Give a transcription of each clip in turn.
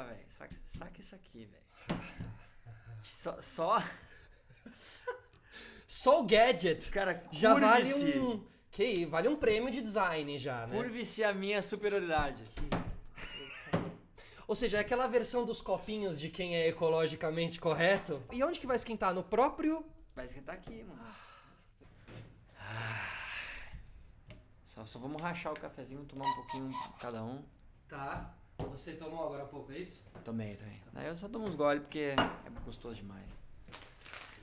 velho. Saca isso aqui, velho. Só... Só o gadget, Cara, já vale curve-se. vale um prêmio de design já, né? Curve-se a minha superioridade. Ou seja, é aquela versão dos copinhos de quem é ecologicamente correto. E onde que vai esquentar? No próprio... Vai esquentar aqui, mano. Só vamos rachar o cafezinho, tomar um pouquinho cada um. Tá. Você tomou agora há pouco, é isso? Tomei. Aí eu só tomo uns goles porque é gostoso demais.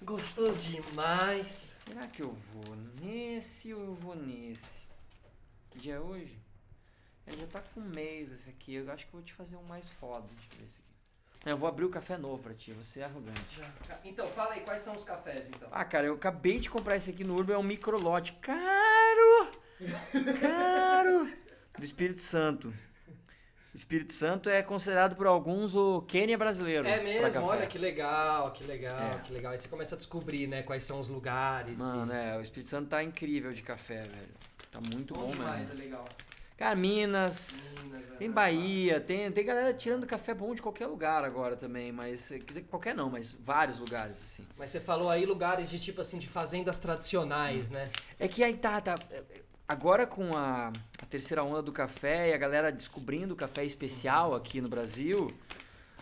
Gostoso demais. Será que eu vou nesse ou eu vou nesse? Que dia é hoje? Ele já tá com um mês esse aqui. Eu acho que eu vou te fazer um mais foda. Deixa eu ver esse aqui. Eu vou abrir o café novo pra ti. Você é arrogante. Então, fala aí, quais são os cafés, então? Ah, cara, eu acabei de comprar esse aqui no Urban. É um microlote. Caro! Do Espírito Santo. O Espírito Santo é considerado por alguns o Quênia brasileiro. É mesmo? café. Olha, que legal. Aí você começa a descobrir, né, quais são os lugares. Mano, o Espírito Santo tá incrível de café, velho. Tá muito bom demais, mesmo. é legal. Cara, Minas, tem Bahia, tem galera tirando café bom de qualquer lugar agora também, mas, quer dizer, qualquer não, mas vários lugares, assim. Mas você falou aí lugares de tipo assim, de fazendas tradicionais, né? É que aí tá, agora com a terceira onda do café e a galera descobrindo o café especial aqui no Brasil,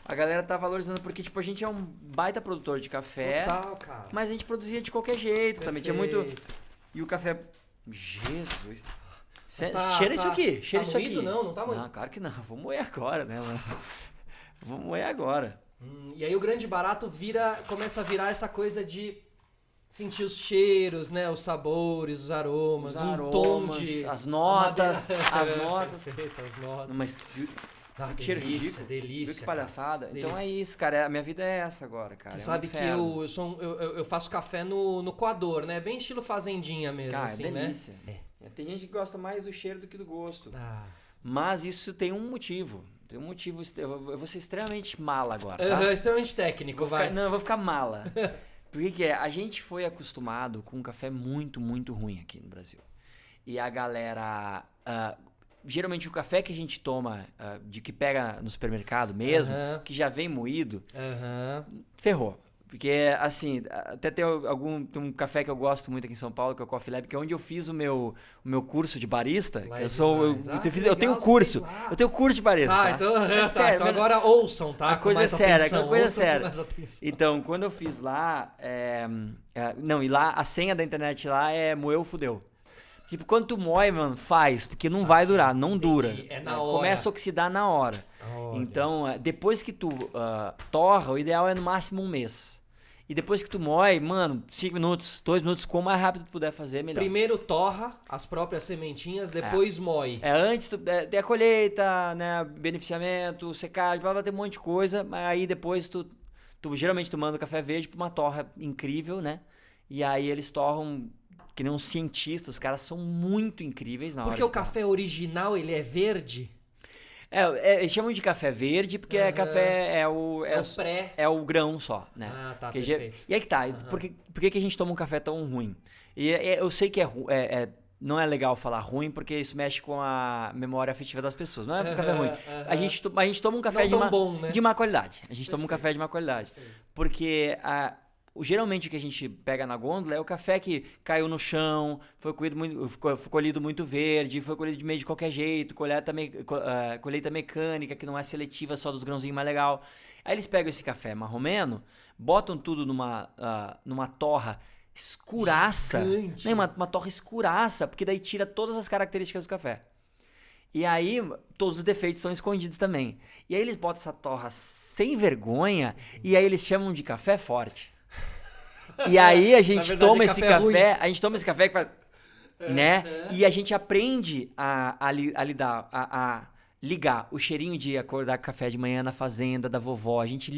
a galera tá valorizando porque, tipo, a gente é um baita produtor de café, Total, cara. mas a gente produzia de qualquer jeito também, tinha muito... Perfeito. E o café... Jesus... Tá- cheira isso tá- aqui, cheira tá isso moído? aqui. Não tá moído. Não, claro que não. Vou moer agora, né, mano? Vou moer agora. E aí o grande barato começa a virar essa coisa de sentir os cheiros, né? Os sabores, os aromas, tom de... as notas, madeira. as notas. Perfeito, as notas. Mas que cheiro ridículo. Delícia, Viu que palhaçada. cara. Então Delícia. é isso, cara. A minha vida é essa agora, cara. Você é um sabe que inferno. eu faço café no coador, né? Bem estilo fazendinha mesmo, Cara, assim, é delícia. né? Tem gente que gosta mais do cheiro do que do gosto. Ah. Mas isso tem um motivo. Tem um motivo. Eu vou ser extremamente mala agora, tá? Extremamente técnico, vai. Não, eu vou ficar mala. Porque que a gente foi acostumado com um café muito, muito ruim aqui no Brasil. E a galera... geralmente o café que a gente toma, de que pega no supermercado mesmo, que já vem moído, ferrou. Porque, assim, até tem um café que eu gosto muito aqui em São Paulo, que é o Coffee Lab, que é onde eu fiz o meu curso de barista. Eu tenho curso. Eu tenho curso de barista. Tá, Tá? então, É sério, então agora ouçam, tá? A coisa é mais séria, atenção, a coisa é ouçam com séria. mais atenção. Então, quando eu fiz lá, não, e lá, a senha da internet lá é moeu, fudeu. Tipo, quando tu moe, mano, faz, porque não vai durar, não dura. É na hora. Começa a oxidar na hora. Olha. Então, depois que tu torra, o ideal é no máximo um mês. E depois que tu moe, mano, 5 minutos, 2 minutos, quanto mais rápido tu puder fazer, melhor. Primeiro torra as próprias sementinhas, depois moe. Antes tem a colheita, né, beneficiamento, secagem, blá, blá, tem um monte de coisa, mas aí depois tu geralmente tu manda o café verde pra uma torra incrível, né? E aí eles torram que nem um cientista, os caras são muito incríveis na hora. Porque o café original, ele é verde? Eles chamam de café verde porque café é o pré. É o grão só, né? Ah, tá, Porque perfeito. E aí que tá, por que a gente toma um café tão ruim? E eu sei que não é legal falar ruim porque isso mexe com a memória afetiva das pessoas. Não é café ruim. A gente toma um café Não tão bom, né? de má qualidade. A gente toma um café de má qualidade. Porque geralmente o que a gente pega na gôndola é o café que caiu no chão, foi colhido muito verde, foi colhido de meio de qualquer jeito, colheita mecânica, que não é seletiva, só dos grãozinhos mais legal. Aí eles pegam esse café marromeno, botam tudo numa torra escuraça. Gigante. Uma torra escuraça, porque daí tira todas as características do café. E aí, todos os defeitos são escondidos também. E aí eles botam essa torra sem vergonha, e aí eles chamam de café forte. E aí a gente toma esse café, que faz, né? E a gente aprende a ligar o cheirinho de acordar com café de manhã na fazenda da vovó. A gente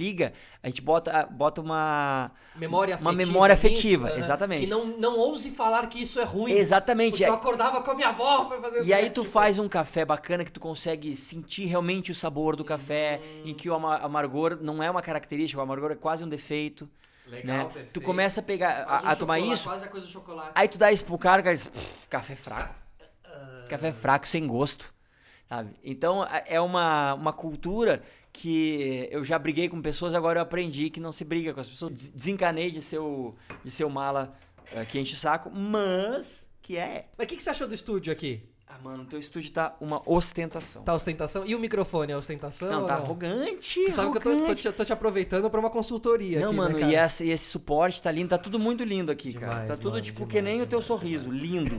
bota uma memória afetiva, nisso, exatamente. Que não ouse falar que isso é ruim. Exatamente. Porque eu acordava com a minha avó pra fazer E aí tu faz um café bacana que tu consegue sentir realmente o sabor do café, em que o amargor não é uma característica, o amargor é quase um defeito. Legal, né? perfeito. Tu começa a pegar, a tomar isso, Quase a coisa do chocolate. aí tu dá isso pro cara diz, café fraco. Café fraco, sem gosto. sabe? Então, é uma cultura que eu já briguei com pessoas, agora eu aprendi que não se briga com as pessoas. Desencanei de ser o mala que enche o saco, mas que é. Mas o que você achou do estúdio aqui? Ah, mano, o teu estúdio tá uma ostentação. Tá ostentação? E o microfone é ostentação? Não, tá arrogante. Você sabe que eu tô te aproveitando pra uma consultoria não, aqui, mano, né, cara? e esse suporte tá lindo, tá tudo muito lindo aqui, Demais, cara. Tá tudo mano, tipo demais, que nem o teu demais, sorriso, lindo.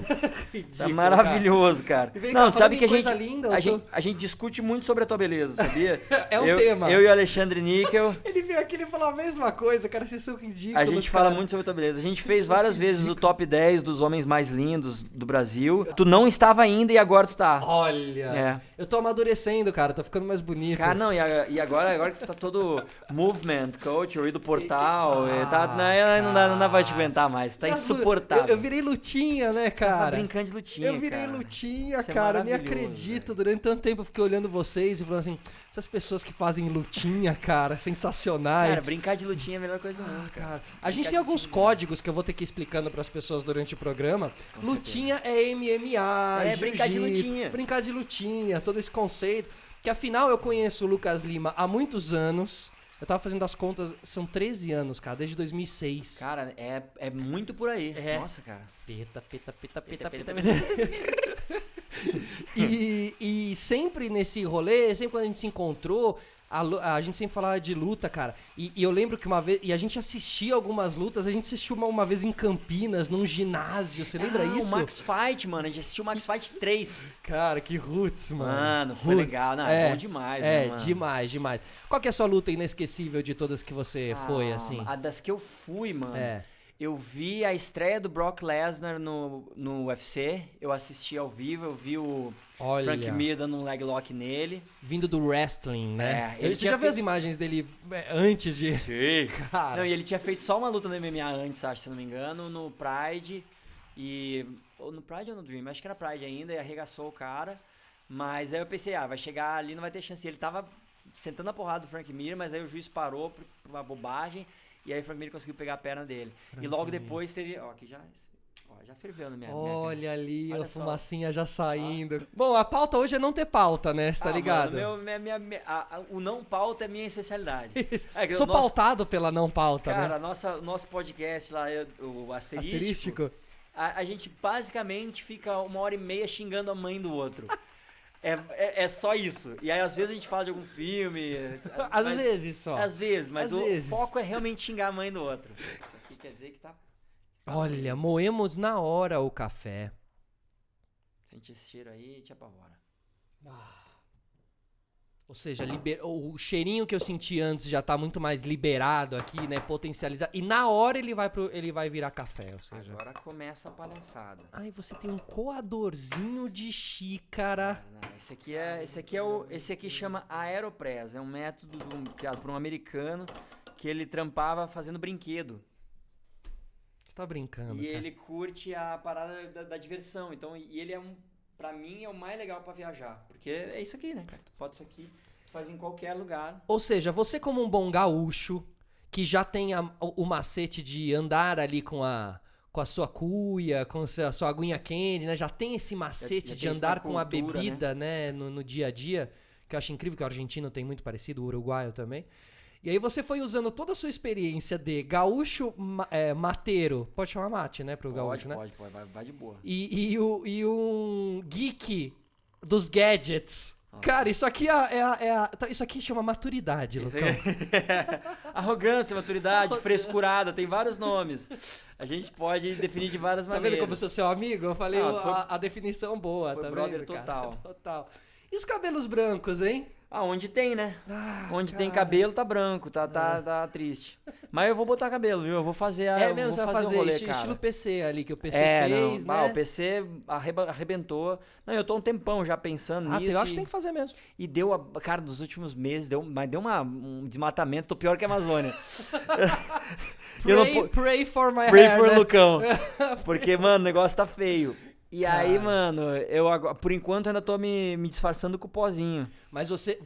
Ridículo, Tá maravilhoso, cara. E vem Não, cá, sabe falando que em coisa linda, a gente discute muito sobre a tua beleza, sabia? É um tema. Eu e o Alexandre Níquel, Ele veio aqui e falou a mesma coisa, cara, vocês são ridículos, a gente fala muito sobre a tua beleza. A gente fez várias vezes o top 10 dos homens mais lindos do Brasil. Tu não estava ainda e agora tu tá. Olha, eu tô amadurecendo, cara, tô ficando mais bonito. Cara, não, e agora que você tá todo movement, culture, do portal, não dá pra te aguentar mais, tá insuportável. Eu virei lutinha, né, Você tava cara? brincando de lutinha, Eu virei cara. lutinha, Isso é cara, eu nem maravilhoso, acredito. velho. Durante tanto tempo eu fiquei olhando vocês e falando assim, essas pessoas que fazem lutinha, cara, sensacionais. Cara, brincar de lutinha é a melhor coisa do mundo, cara. Cara, a gente Brincar tem de alguns lutinha. códigos que eu vou ter que ir explicando pras pessoas durante o programa. Lutinha é MMA, É, brincar de jiu-jitsu, lutinha. Brincar de lutinha, todo esse conceito. Que afinal eu conheço o Lucas Lima há muitos anos. Eu tava fazendo as contas, são 13 anos, cara, desde 2006. Cara, é muito por aí. É. Nossa, cara. Peta. Peta. E sempre nesse rolê, sempre quando a gente se encontrou, a gente sempre falava de luta, cara. E eu lembro que uma vez. E a gente assistia algumas lutas, a gente assistiu uma vez em Campinas, num ginásio. Você lembra isso? O Max Fight, mano. A gente assistiu o Max Fight 3. Cara, que roots, mano. Mano, foi Roots. legal. Não, é bom demais, né, mano? Demais. Qual que é a sua luta inesquecível de todas que você foi, assim? A das que eu fui, mano. É. Eu vi a estreia do Brock Lesnar no UFC. Eu assisti ao vivo, eu vi o Olha. Frank Mir dando um leg lock nele. Vindo do wrestling, né? É, ele Você tinha já viu feito- as imagens dele antes de. Sim. Cara. Não, e ele tinha feito só uma luta no MMA antes, acho, se não me engano, no Pride. Ou no Pride ou no Dream? Acho que era Pride ainda, e arregaçou o cara. Mas aí eu pensei, vai chegar ali, não vai ter chance. Ele tava sentando a porrada do Frank Mir, mas aí o juiz parou por uma bobagem. E aí o Frank Mir conseguiu pegar a perna dele. E logo depois teve. Ó, aqui já ferveu na minha. Olha ali, Olha a só. fumacinha já saindo. Bom, a pauta hoje é não ter pauta, né? Você tá ligado? Mano, o não pauta é minha especialidade. É que Sou o nosso- pautado pela não pauta, Cara, né? o nosso podcast lá, o Asterístico. A gente basicamente fica 1h30 xingando a mãe do outro. É só isso. E aí, às vezes, a gente fala de algum filme. Às mas- vezes só. Às vezes, mas Às o vezes. foco é realmente xingar a mãe do outro. Isso aqui quer dizer que tá. Olha, moemos na hora o café. Sente esse cheiro aí, te apavora. Ou seja, o cheirinho que eu senti antes já tá muito mais liberado aqui, né? Potencializado. E na hora ele vai virar café, ou seja. Agora começa a palhaçada. Ai, você tem um coadorzinho de xícara. Cara, não, esse aqui chama Aeropress. É um método criado por um americano que ele trampava fazendo brinquedo. Você tá brincando, E cara. ele curte a parada da diversão. Então, e ele pra mim, é o mais legal pra viajar. Porque é isso aqui, né, cara? Tu bota isso aqui, tu faz em qualquer lugar. Ou seja, você como um bom gaúcho, que já tem o macete de andar ali com a sua cuia, com a sua aguinha candy, né? Já tem esse macete Já de tem isso andar na com a cultura, bebida, né? No dia a dia, que eu acho incrível, que o argentino tem muito parecido, o uruguaio também. E aí você foi usando toda a sua experiência de gaúcho mateiro, pode chamar mate, né, pro gaúcho, né? Pode, vai de boa. E um geek dos gadgets. Nossa. Cara, isso aqui isso aqui chama maturidade, Lucão. Arrogância, maturidade, frescurada, tem vários nomes. A gente pode definir de várias Tá maneiras. vendo como eu sou seu amigo? Eu falei Ah, foi- a definição boa, foi tá brother vendo, cara? total. Total. E os cabelos brancos, hein? Onde tem, né? Onde tem cara. cabelo tá branco, tá triste. Mas eu vou botar cabelo, viu? Eu vou fazer É mesmo, você vou vai fazer fazer o rolê, estilo cara. PC ali, que o PC Não. fez, Ah, né? o PC arrebentou. Não, eu tô um tempão já pensando nisso. Eu acho que tem que fazer mesmo. E deu, cara, nos últimos meses, deu um desmatamento, tô pior que a Amazônia. Pray for my Pray hair, for né? Lucão. Porque, mano, o negócio tá feio. E aí, mano, eu por enquanto ainda tô me disfarçando com o pozinho. Mas você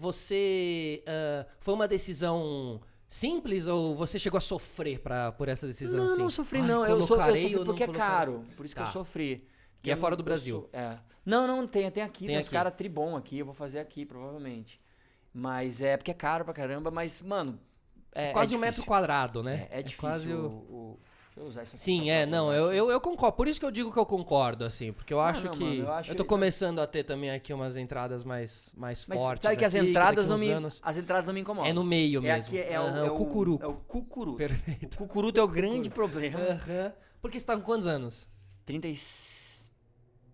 foi uma decisão simples ou você chegou a sofrer por essa decisão? Não, assim? não sofri Ai, não. Eu colocarei sofri ou não porque é colocarei? caro. Por isso que Tá. eu sofri. E é fora do Brasil. Não, tem aqui. Tem uns aqui. caras tribom aqui. Eu vou fazer aqui, provavelmente. Mas é porque é caro pra caramba. Mas, mano... É quase é um metro quadrado, né? É difícil quase Deixa eu usar isso aqui. Sim, não, eu concordo. Por isso que eu digo que eu concordo, assim. Porque eu acho que... Mano, eu tô começando a ter também aqui umas entradas mais fortes. Sabe que aqui, as entradas as entradas não me incomodam. É no meio mesmo. Aqui o cucuruco. É o cucuruto. Perfeito. O cucuruto é o grande problema. Porque você tá com quantos anos? 30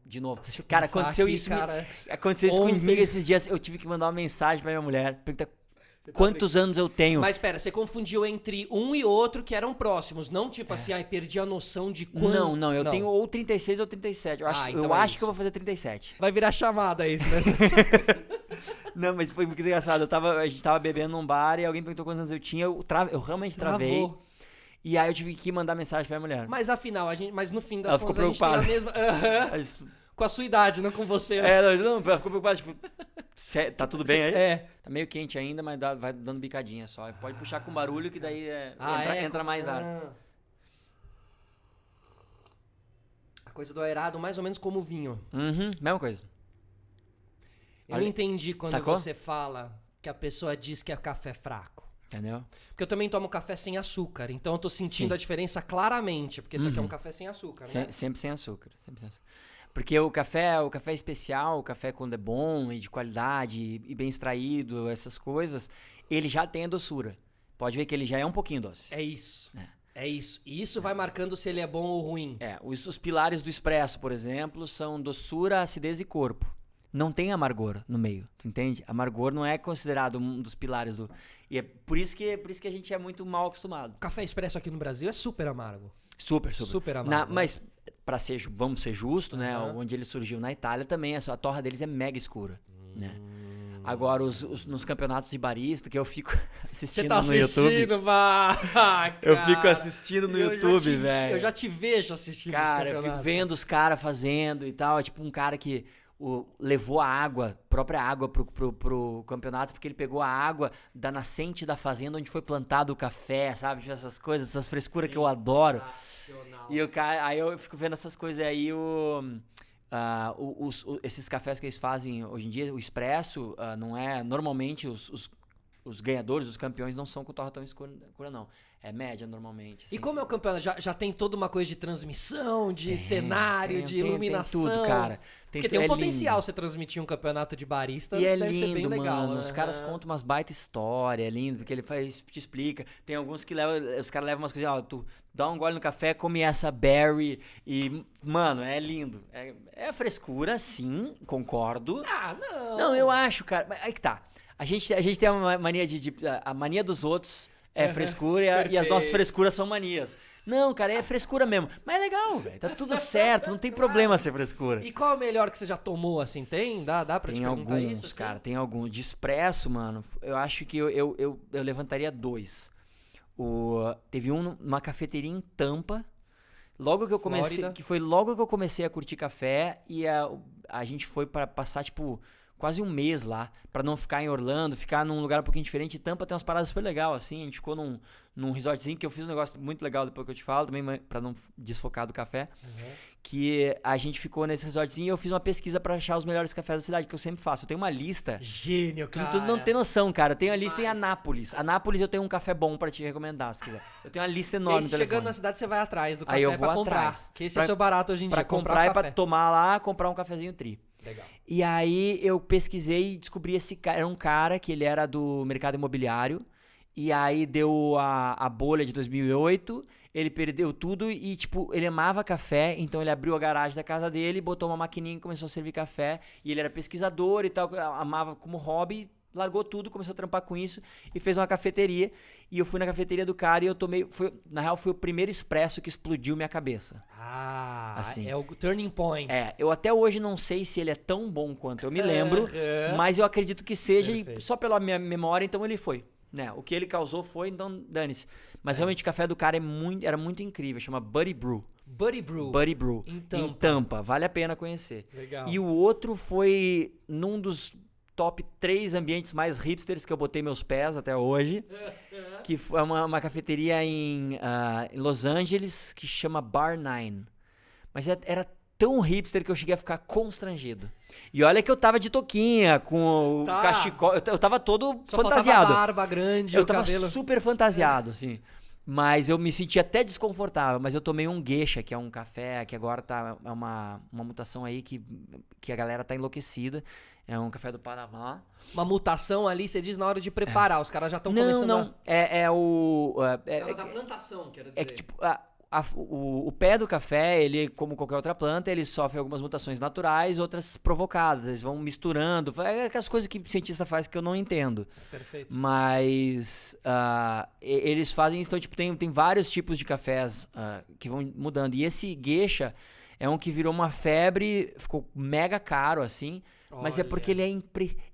De novo. Deixa eu Cara, pensar aconteceu aqui, isso. Cara. Aconteceu isso Ontem. comigo esses dias. Eu tive que mandar uma mensagem pra minha mulher. Perguntar quantos anos eu tenho. Mas pera, você confundiu entre um e outro que eram próximos. Não tipo assim, perdi a noção de quando. Não, eu tenho ou 36 ou 37. Eu acho, então eu é acho isso. que eu vou fazer 37. Vai virar chamada isso, né? Não, mas foi muito engraçado. A gente tava bebendo num bar e alguém perguntou quantos anos eu tinha. Eu realmente travei. Travou. E aí eu tive que mandar mensagem pra minha mulher. Mas afinal, mas no fim das Ela contas ficou a gente tem a preocupada. mesma... Com a sua idade, não com você. Né? Não, ela ficou preocupada, tipo... Tá tudo bem aí? É. Tá meio quente ainda, mas vai dando bicadinha só. Pode puxar com barulho que daí entra mais ar. A coisa do aerado, mais ou menos como o vinho. Mesma coisa. Eu não entendi quando Sacou? você fala que a pessoa diz que é café fraco. Entendeu? Porque eu também tomo café sem açúcar, então eu tô sentindo a diferença claramente, porque isso aqui é um café sem açúcar, né? Sempre sem açúcar. Porque o café especial, o café quando é bom e de qualidade e bem extraído, essas coisas, ele já tem a doçura. Pode ver que ele já é um pouquinho doce. É isso. É isso. E isso vai marcando se ele é bom ou ruim. Os pilares do expresso, por exemplo, são doçura, acidez e corpo. Não tem amargor no meio, tu entende? Amargor não é considerado um dos pilares do... E é por isso que a gente é muito mal acostumado. O café expresso aqui no Brasil é super amargo. Super amargo. Mas, vamos ser justos, né? Onde ele surgiu na Itália também, a torra deles é mega escura, né? Agora, nos campeonatos de barista, que eu fico assistindo no YouTube... Eu fico assistindo no YouTube, velho. Eu já te vejo assistindo. Cara, eu fico vendo os caras fazendo e tal. É tipo um cara que levou a própria água pro campeonato, porque ele pegou a água da nascente da fazenda onde foi plantado o café, sabe? Essas coisas, essas frescuras que eu adoro. E aí eu fico vendo essas coisas aí, esses cafés que eles fazem hoje em dia, o expresso, não é... Normalmente os ganhadores, os campeões, não são com torra tão escura, não. É média, normalmente. Assim. E como é o campeonato? Já tem toda uma coisa de transmissão, de cenário, de iluminação? Tem tudo, cara. Porque tem um potencial você transmitir um campeonato de barista, e deve ser bem legal. Mano. Os caras contam umas baita história, é lindo, porque ele te explica. Tem alguns que os caras levam umas coisas, tu dá um gole no café, come essa berry e, mano, é lindo. É frescura, sim, concordo. Não, eu acho, cara, mas aí que tá. A gente tem uma mania a mania dos outros é frescura e as nossas frescuras são manias. Não, cara, é frescura mesmo. Mas é legal, velho. Tá tudo certo, não tem problema ser frescura. E qual é o melhor que você já tomou, assim? Tem? Dá pra te perguntar alguns, isso? Assim? Cara, tem alguns. De expresso, mano, eu acho que eu levantaria 2. Teve numa cafeteria em Tampa. Logo que eu comecei... Flórida. Que foi logo que eu comecei a curtir café e a gente foi pra passar, tipo... Quase um mês lá, pra não ficar em Orlando, ficar num lugar um pouquinho diferente. Tampa tem umas paradas super legais, assim. A gente ficou num resortzinho que eu fiz um negócio muito legal depois que eu te falo, também pra não desfocar do café. Que a gente ficou nesse resortzinho e eu fiz uma pesquisa pra achar os melhores cafés da cidade, que eu sempre faço. Eu tenho uma lista. Gênio, cara. Tu não tem noção, cara. Eu tenho a lista em Anápolis. Anápolis eu tenho um café bom pra te recomendar, se quiser. Eu tenho uma lista enorme no telefone. Chegando na cidade, você vai atrás do café aí eu vou pra comprar. atrás. Que esse é o seu barato hoje em dia. Pra comprar e pra tomar lá, comprar um cafezinho tri. Legal. E aí eu pesquisei e descobri esse cara. Era um cara que ele era do mercado imobiliário. E aí deu a bolha de 2008. Ele perdeu tudo e, tipo, ele amava café. Então ele abriu a garagem da casa dele, botou uma maquininha e começou a servir café. E ele era pesquisador e tal, amava como hobby. Largou tudo, começou a trampar com isso e fez uma cafeteria. E eu fui na cafeteria do cara e eu tomei... Na real, foi o primeiro expresso que explodiu minha cabeça. Assim. É o turning point. Eu até hoje não sei se ele é tão bom quanto eu me lembro, mas eu acredito que seja, e só pela minha memória, então ele foi. Né? O que ele causou foi, então dane-se. Mas realmente o café do cara era muito incrível, chama Buddy Brew. Buddy Brew. Em Tampa. Vale a pena conhecer. Legal. E o outro foi num dos top 3 ambientes mais hipsters que eu botei meus pés até hoje, que foi uma cafeteria em Los Angeles que chama Bar 9. Mas era tão hipster que eu cheguei a ficar constrangido. E olha que eu tava de touquinha, com o cachecol, eu tava todo Só fantasiado. faltava barba grande, Eu o tava cabelo... super fantasiado, assim. Mas eu me senti até desconfortável. Mas eu tomei um geisha, que é um café que agora é uma mutação aí que a galera tá enlouquecida. É um café do Panamá. Uma mutação ali, você diz, na hora de preparar. Os caras já estão começando Não. É o... da plantação, quero dizer. É que, tipo, o pé do café, ele, como qualquer outra planta, ele sofre algumas mutações naturais, outras provocadas. Eles vão misturando. É aquelas coisas que o cientista faz que eu não entendo. Perfeito. Mas eles fazem isso. Então, tipo, tem vários tipos de cafés que vão mudando. E esse geisha é um que virou uma febre, ficou mega caro, assim. Mas é porque ele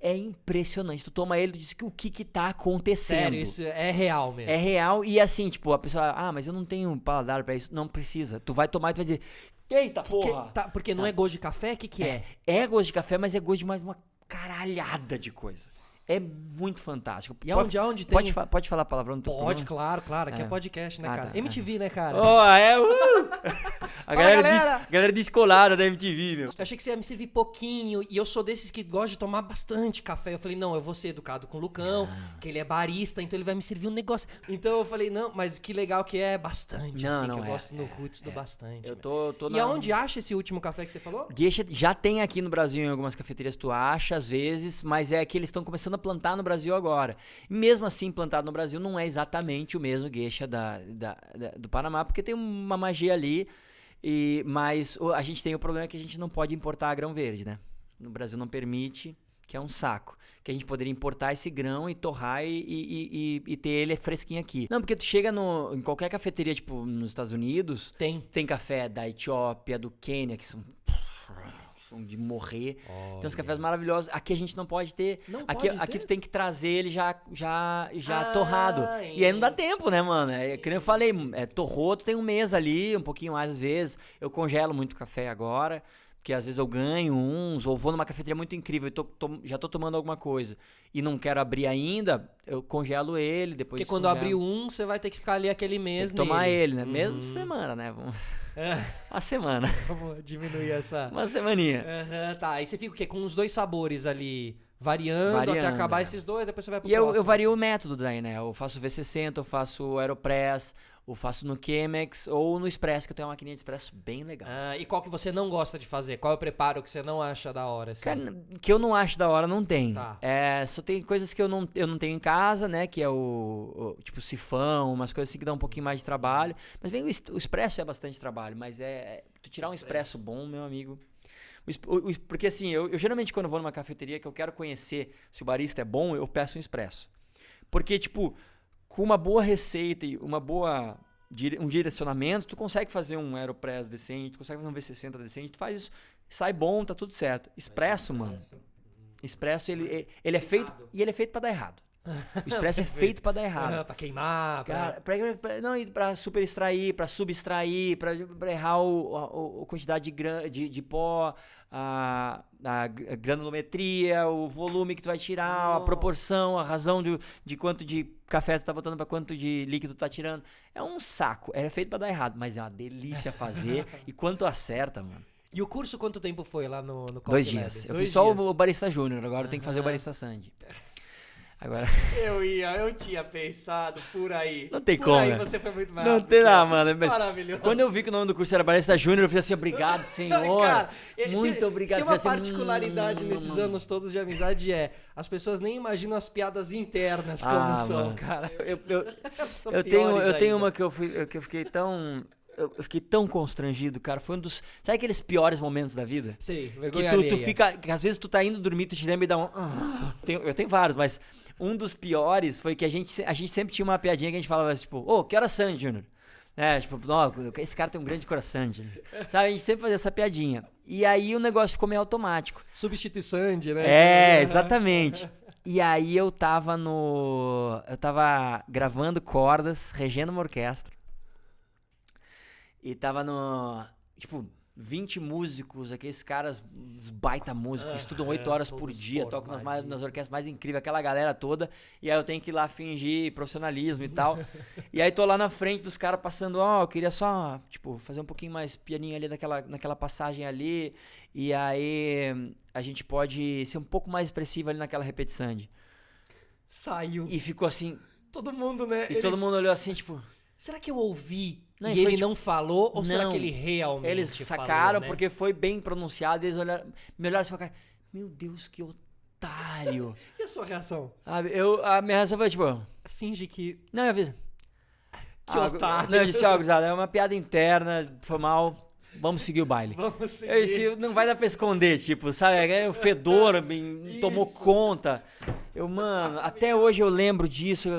é impressionante. Tu toma ele e tu diz que o que tá acontecendo. Sério, isso é real mesmo. É real e assim, tipo, a pessoa... mas eu não tenho paladar pra isso. Não precisa. Tu vai tomar e tu vai dizer... Eita, porra! Porque não é gosto de café? O que é? É gosto de café, mas é gosto de uma caralhada de coisa. É muito fantástico. E aonde tem? Pode falar palavrão? Pode, claro. Aqui é podcast, né, cara? Tá, MTV, né, cara? A galera descolada da MTV, meu. Eu achei que você ia me servir pouquinho, e eu sou desses que gosta de tomar bastante café. Eu falei, não, eu vou ser educado com o Lucão, que ele é barista, então ele vai me servir um negócio. Então eu falei, não, mas que legal que é bastante, que eu gosto no roots do bastante. Eu tô E aonde acha esse último café que você falou? Geisha já tem aqui no Brasil em algumas cafeterias, tu acha às vezes, mas é que eles estão começando a plantar no Brasil agora. E mesmo assim, plantado no Brasil não é exatamente o mesmo geisha do Panamá, porque tem uma magia ali. Mas a gente tem o problema que a gente não pode importar grão verde, né? No Brasil não permite, que é um saco. Que a gente poderia importar esse grão e torrar e ter ele fresquinho aqui. Não, porque tu chega em qualquer cafeteria, tipo, nos Estados Unidos... Tem café da Etiópia, do Quênia, que são de morrer. Tem uns cafés maravilhosos. Aqui a gente não pode ter. Aqui tu tem que trazer ele já torrado. E aí não dá tempo, né, mano? Que nem eu falei, torrou, tu tem um mês ali, um pouquinho mais às vezes. Eu congelo muito café agora, porque às vezes eu ganho uns, ou vou numa cafeteria muito incrível e já tô tomando alguma coisa e não quero abrir ainda, eu congelo ele, depois porque quando abrir você vai ter que ficar ali aquele mês nele. Tomar ele, né? Mesmo semana, né? Uma semana. Vamos diminuir essa... Uma semaninha. Tá, aí você fica o quê? Com os dois sabores ali, variando até acabar esses dois, depois você vai pro próximo. E eu vario o método daí, né? Eu faço V60, eu faço Aeropress, eu faço no Chemex ou no Expresso, que eu tenho uma maquininha de Expresso bem legal. E qual que você não gosta de fazer? Qual é o preparo que você não acha da hora? Assim? Cara, que eu não acho da hora, não tem. Tá. Só tem coisas que eu não tenho em casa, né? Que é tipo sifão, umas coisas assim que dá um pouquinho mais de trabalho. Mas bem, o Expresso é bastante trabalho, mas tu tirar um Expresso bom, meu amigo... Porque assim, eu geralmente quando eu vou numa cafeteria que eu quero conhecer se o barista é bom, eu peço um Expresso. Porque, tipo... Com uma boa receita e um direcionamento, tu consegue fazer um Aeropress decente, tu consegue fazer um V60 decente, tu faz isso, sai bom, tá tudo certo. Expresso, mano. Expresso, ele é feito... E ele é feito pra dar errado. O Expresso é feito pra dar errado. Pra queimar, cara, pra super extrair, pra subextrair, pra errar a quantidade de pó, a granulometria, o volume que tu vai tirar, a proporção, a razão de quanto de café tu tá botando pra quanto de líquido tu tá tirando. É um saco. É feito pra dar errado, mas é uma delícia fazer. E quanto acerta, mano. E o curso quanto tempo foi lá no 2 dias. Eu fiz só o Barista Júnior, agora eu tenho que fazer o Barista Sandy. Agora... Eu tinha pensado por aí. Não tem como, né? Você foi muito mais rápido. Não tem nada, mano. Mas maravilhoso. Quando eu vi que o nome do curso era Barista Júnior, eu falei assim, obrigado, senhor. Cara, muito obrigado. Tem uma particularidade nesses anos todos de amizade, as pessoas nem imaginam as piadas internas como são, mano. Cara. Eu tenho uma que eu fiquei tão... Eu fiquei tão constrangido, cara. Foi um dos... Sabe aqueles piores momentos da vida? Sei, vergonha que tu fica... Que às vezes tu tá indo dormir, tu te lembra e dá um... Eu tenho vários, mas... Um dos piores foi que a gente sempre tinha uma piadinha que a gente falava assim, tipo... que hora Sandy, Júnior? Tipo, esse cara tem um grande coração, Júnior. Sabe, a gente sempre fazia essa piadinha. E aí o negócio ficou meio automático. Substitui Sandy, né? Exatamente. E aí eu tava gravando cordas, regendo uma orquestra. E tava tipo, 20 músicos, aqueles caras, os baita músicos, estudam 8 horas por dia, tocam nas orquestras mais incríveis, aquela galera toda, e aí eu tenho que ir lá fingir profissionalismo e tal. E aí tô lá na frente dos caras passando, eu queria só, tipo, fazer um pouquinho mais pianinho ali naquela passagem ali, e aí a gente pode ser um pouco mais expressivo ali naquela repetição. Saiu. E ficou assim... Todo mundo, né? Todo mundo olhou assim, tipo... Será que eu ouvi não, e ele tipo, não falou? Ou será não, que ele realmente eles sacaram, falou, né? porque foi bem pronunciado, eles me olharam assim e falaram, meu Deus, que otário. E a sua reação? Sabe, a minha reação foi tipo... Finge que... Não, eu fiz... Que otário. Não, eu disse, gurizada, é uma piada interna, foi mal, vamos seguir o baile. Vamos seguir. Eu disse, não vai dar pra esconder, tipo, sabe, o fedor me tomou conta. Mano, até hoje eu lembro disso.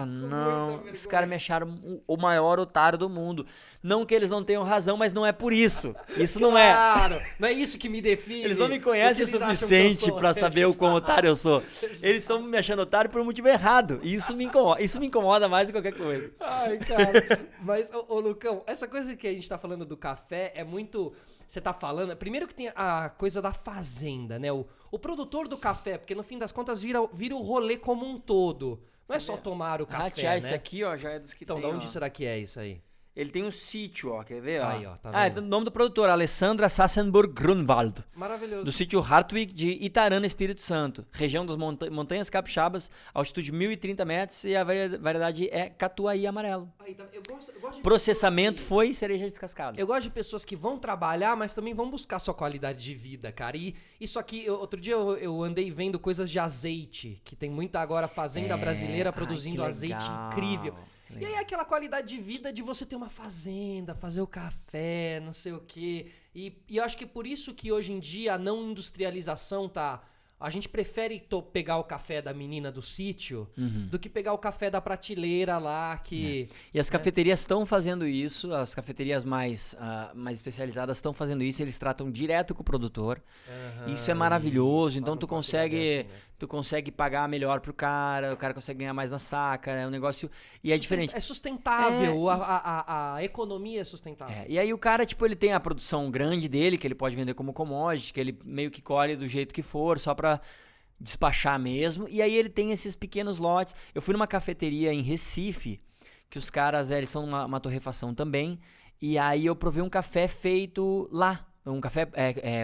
Não, os caras me acharam o maior otário do mundo. Não que eles não tenham razão, mas não é por isso. Isso não é. Claro, não é isso que me define. Eles não me conhecem o suficiente pra saber o quão otário eu sou. Eles estão me achando otário por um motivo errado. E isso me incomoda mais do que qualquer coisa. Ai, cara. Mas, ô Lucão, essa coisa que a gente tá falando do café é muito... Você tá falando... Primeiro que tem a coisa da fazenda, né? O produtor do café, porque no fim das contas vira o rolê como um todo. Não é só tomar o café, né? Esse aqui, já é dos que então, tem, de onde será que é isso aí? Ele tem um sítio, quer ver? Aí, tá vendo? É o nome do produtor, Alessandra Sassenburg-Grunwald. Maravilhoso. Do sítio Hartwig de Itarana, Espírito Santo. Região das Montanhas Capixabas, altitude 1.030 metros e a variedade é Catuai amarelo. Aí, eu gosto de processamento foi cereja descascada. Eu gosto de pessoas que vão trabalhar, mas também vão buscar sua qualidade de vida, cara. E isso aqui, outro dia eu andei vendo coisas de azeite, que tem muita agora fazenda brasileira produzindo azeite incrível. E aí aquela qualidade de vida de você ter uma fazenda, fazer o café, não sei o quê. E eu acho que é por isso que hoje em dia a não industrialização tá... A gente prefere pegar o café da menina do sítio do que pegar o café da prateleira lá que... E as cafeterias estão fazendo isso, as cafeterias mais especializadas estão fazendo isso, eles tratam direto com o produtor. Isso é maravilhoso, então tu consegue pagar melhor pro cara, o cara consegue ganhar mais na saca, é um negócio... E é diferente. É sustentável, a economia é sustentável. E aí o cara, tipo, ele tem a produção grande dele, que ele pode vender como commodity, que ele meio que colhe do jeito que for, só pra despachar mesmo. E aí ele tem esses pequenos lotes. Eu fui numa cafeteria em Recife, que os caras, eles são uma torrefação também, e aí eu provei um café feito lá. Um café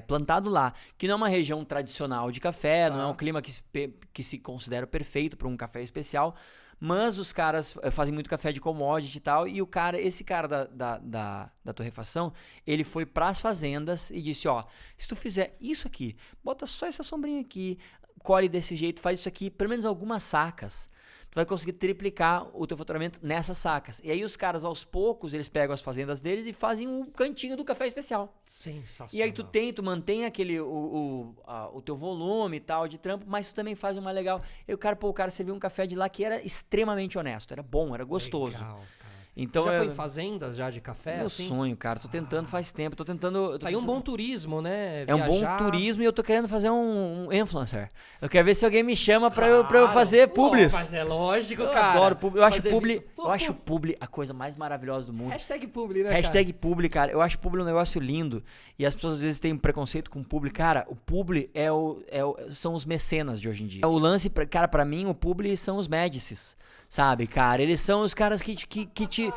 plantado lá, que não é uma região tradicional de café, não é um clima que se considera perfeito para um café especial, mas os caras fazem muito café de commodity e tal, e esse cara da torrefação, ele foi para as fazendas e disse, se tu fizer isso aqui, bota só essa sombrinha aqui, colhe desse jeito, faz isso aqui, pelo menos algumas sacas, tu vai conseguir triplicar o teu faturamento nessas sacas. E aí os caras, aos poucos, eles pegam as fazendas deles e fazem um cantinho do café especial. Sensacional. E aí tu mantém o teu volume e tal de trampo, mas tu também faz uma legal. E o cara serviu um café de lá que era extremamente honesto, era bom, era gostoso. Legal. Então, já foi em fazendas já de café? Meu sonho, cara. Tô tentando faz tempo. Tá aí um bom turismo, né? É um bom turismo e eu tô querendo fazer um influencer. Eu quero ver se alguém me chama pra eu fazer publis. Mas é lógico, eu cara. Adoro publi. Eu acho publi a coisa mais maravilhosa do mundo. Hashtag publi, né, Hashtag publi, cara. Eu acho publi um negócio lindo. E as pessoas às vezes têm preconceito com publi. Cara, o publi são os mecenas de hoje em dia. O lance, cara, pra mim, o publi são os médicis. Sabe, cara? Eles são os caras que te...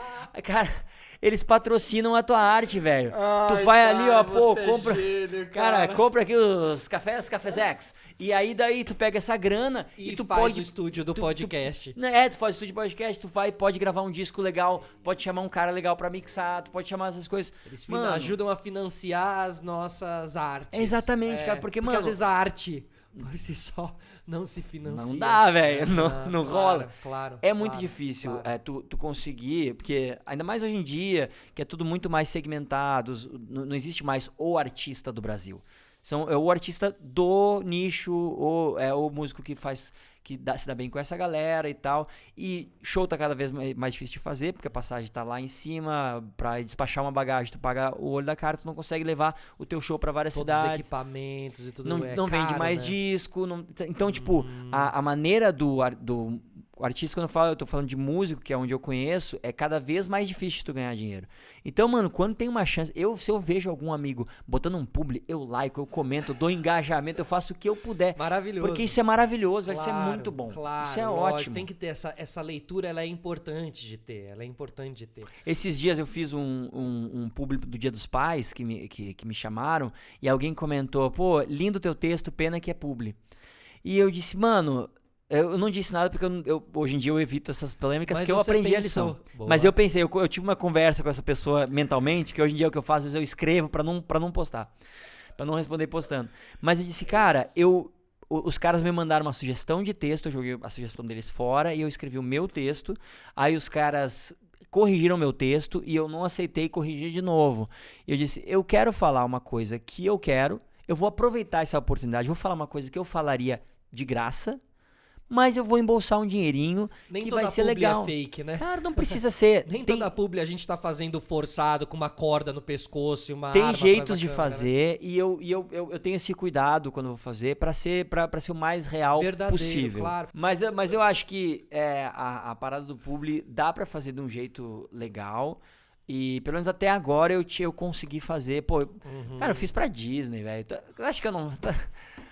Cara, eles patrocinam a tua arte, velho. Tu vai ali, compra... Cara, compra aqui os cafezex. E aí, daí, tu pega essa grana e tu faz pode... o estúdio do podcast. Tu faz o estúdio de podcast, pode gravar um disco legal, pode chamar um cara legal pra mixar, tu pode chamar essas coisas. Eles ajudam a financiar as nossas artes. Exatamente, cara, porque, mano... às vezes a arte... por si só não se financia. Não dá, velho. Não rola. Claro. É muito difícil tu conseguir, porque ainda mais hoje em dia, que é tudo muito mais segmentado, não existe mais o artista do Brasil. É o artista do nicho, é o músico que se dá bem com essa galera e tal. E show tá cada vez mais difícil de fazer, porque a passagem tá lá em cima. Pra despachar uma bagagem, tu paga o olho da cara, tu não consegue levar o teu show pra várias cidades. Todos os equipamentos e tudo. Não vende mais disco. Então, tipo, a maneira artista, quando eu tô falando de músico, que é onde eu conheço, é cada vez mais difícil tu ganhar dinheiro. Então, mano, quando tem uma chance, se eu vejo algum amigo botando um publi, eu like, eu comento, eu dou engajamento, eu faço o que eu puder. Maravilhoso. Porque isso é maravilhoso, vai ser Claro, muito bom. Claro, isso é lógico, ótimo. tem que ter essa leitura, ela é importante de ter, Esses dias eu fiz um publi do Dia dos Pais, que me chamaram, e alguém comentou, pô, lindo teu texto, pena que é publi. E eu disse, mano, eu não disse nada porque hoje em dia eu evito essas polêmicas, Mas que eu você aprendi a pensou. lição. Boa. Mas eu pensei, eu tive uma conversa com essa pessoa mentalmente, que hoje em dia o que eu faço é eu escrevo pra não postar, pra não responder postando. Mas eu disse, cara, os caras me mandaram uma sugestão de texto, eu joguei a sugestão deles fora e eu escrevi o meu texto, aí os caras corrigiram meu texto e eu não aceitei corrigir de novo. Eu disse, eu quero falar uma coisa que eu quero, eu vou aproveitar essa oportunidade, vou falar uma coisa que eu falaria de graça, mas eu vou embolsar um dinheirinho Nem que toda vai ser publi legal. é fake, né? Cara, não precisa ser. Nem toda publi a gente tá fazendo forçado, com uma corda no pescoço e uma Tem arma jeitos atrás da de câmera, fazer, e eu tenho esse cuidado quando eu vou fazer pra ser o mais real Verdadeiro, possível. claro. Mas eu acho que a parada do publi dá pra fazer de um jeito legal. E pelo menos até agora eu consegui fazer. Pô, cara, eu fiz pra Disney, velho. Eu acho que eu não.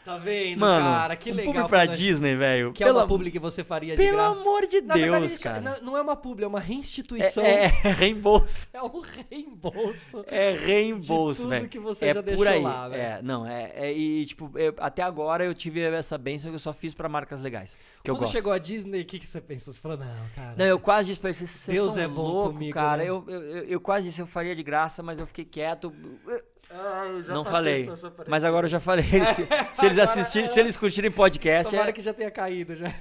Tá vendo, Mano, cara? Que legal. publi pra Disney, velho. Que é uma publi que você faria de Pelo graça. amor de Na Deus, verdade, isso cara. não é uma publi, é uma reinstituição. É reembolso. É um reembolso. É de reembolso, tudo velho. que você É já por deixou aí. lá, velho. E tipo, até agora eu tive essa bênção que eu só fiz pra marcas legais. Que eu Quando gosto. chegou a Disney, o que você pensou? Você falou, não, cara. Não, eu quase disse pra eles, vocês Deus estão é bom louco, comigo, cara. né? Eu quase disse, eu faria de graça, mas eu fiquei quieto. Eu já Não passei falei. situação parecida. Mas agora eu já falei. Se eles assistirem, se eles curtirem podcast. Tomara que já tenha caído já.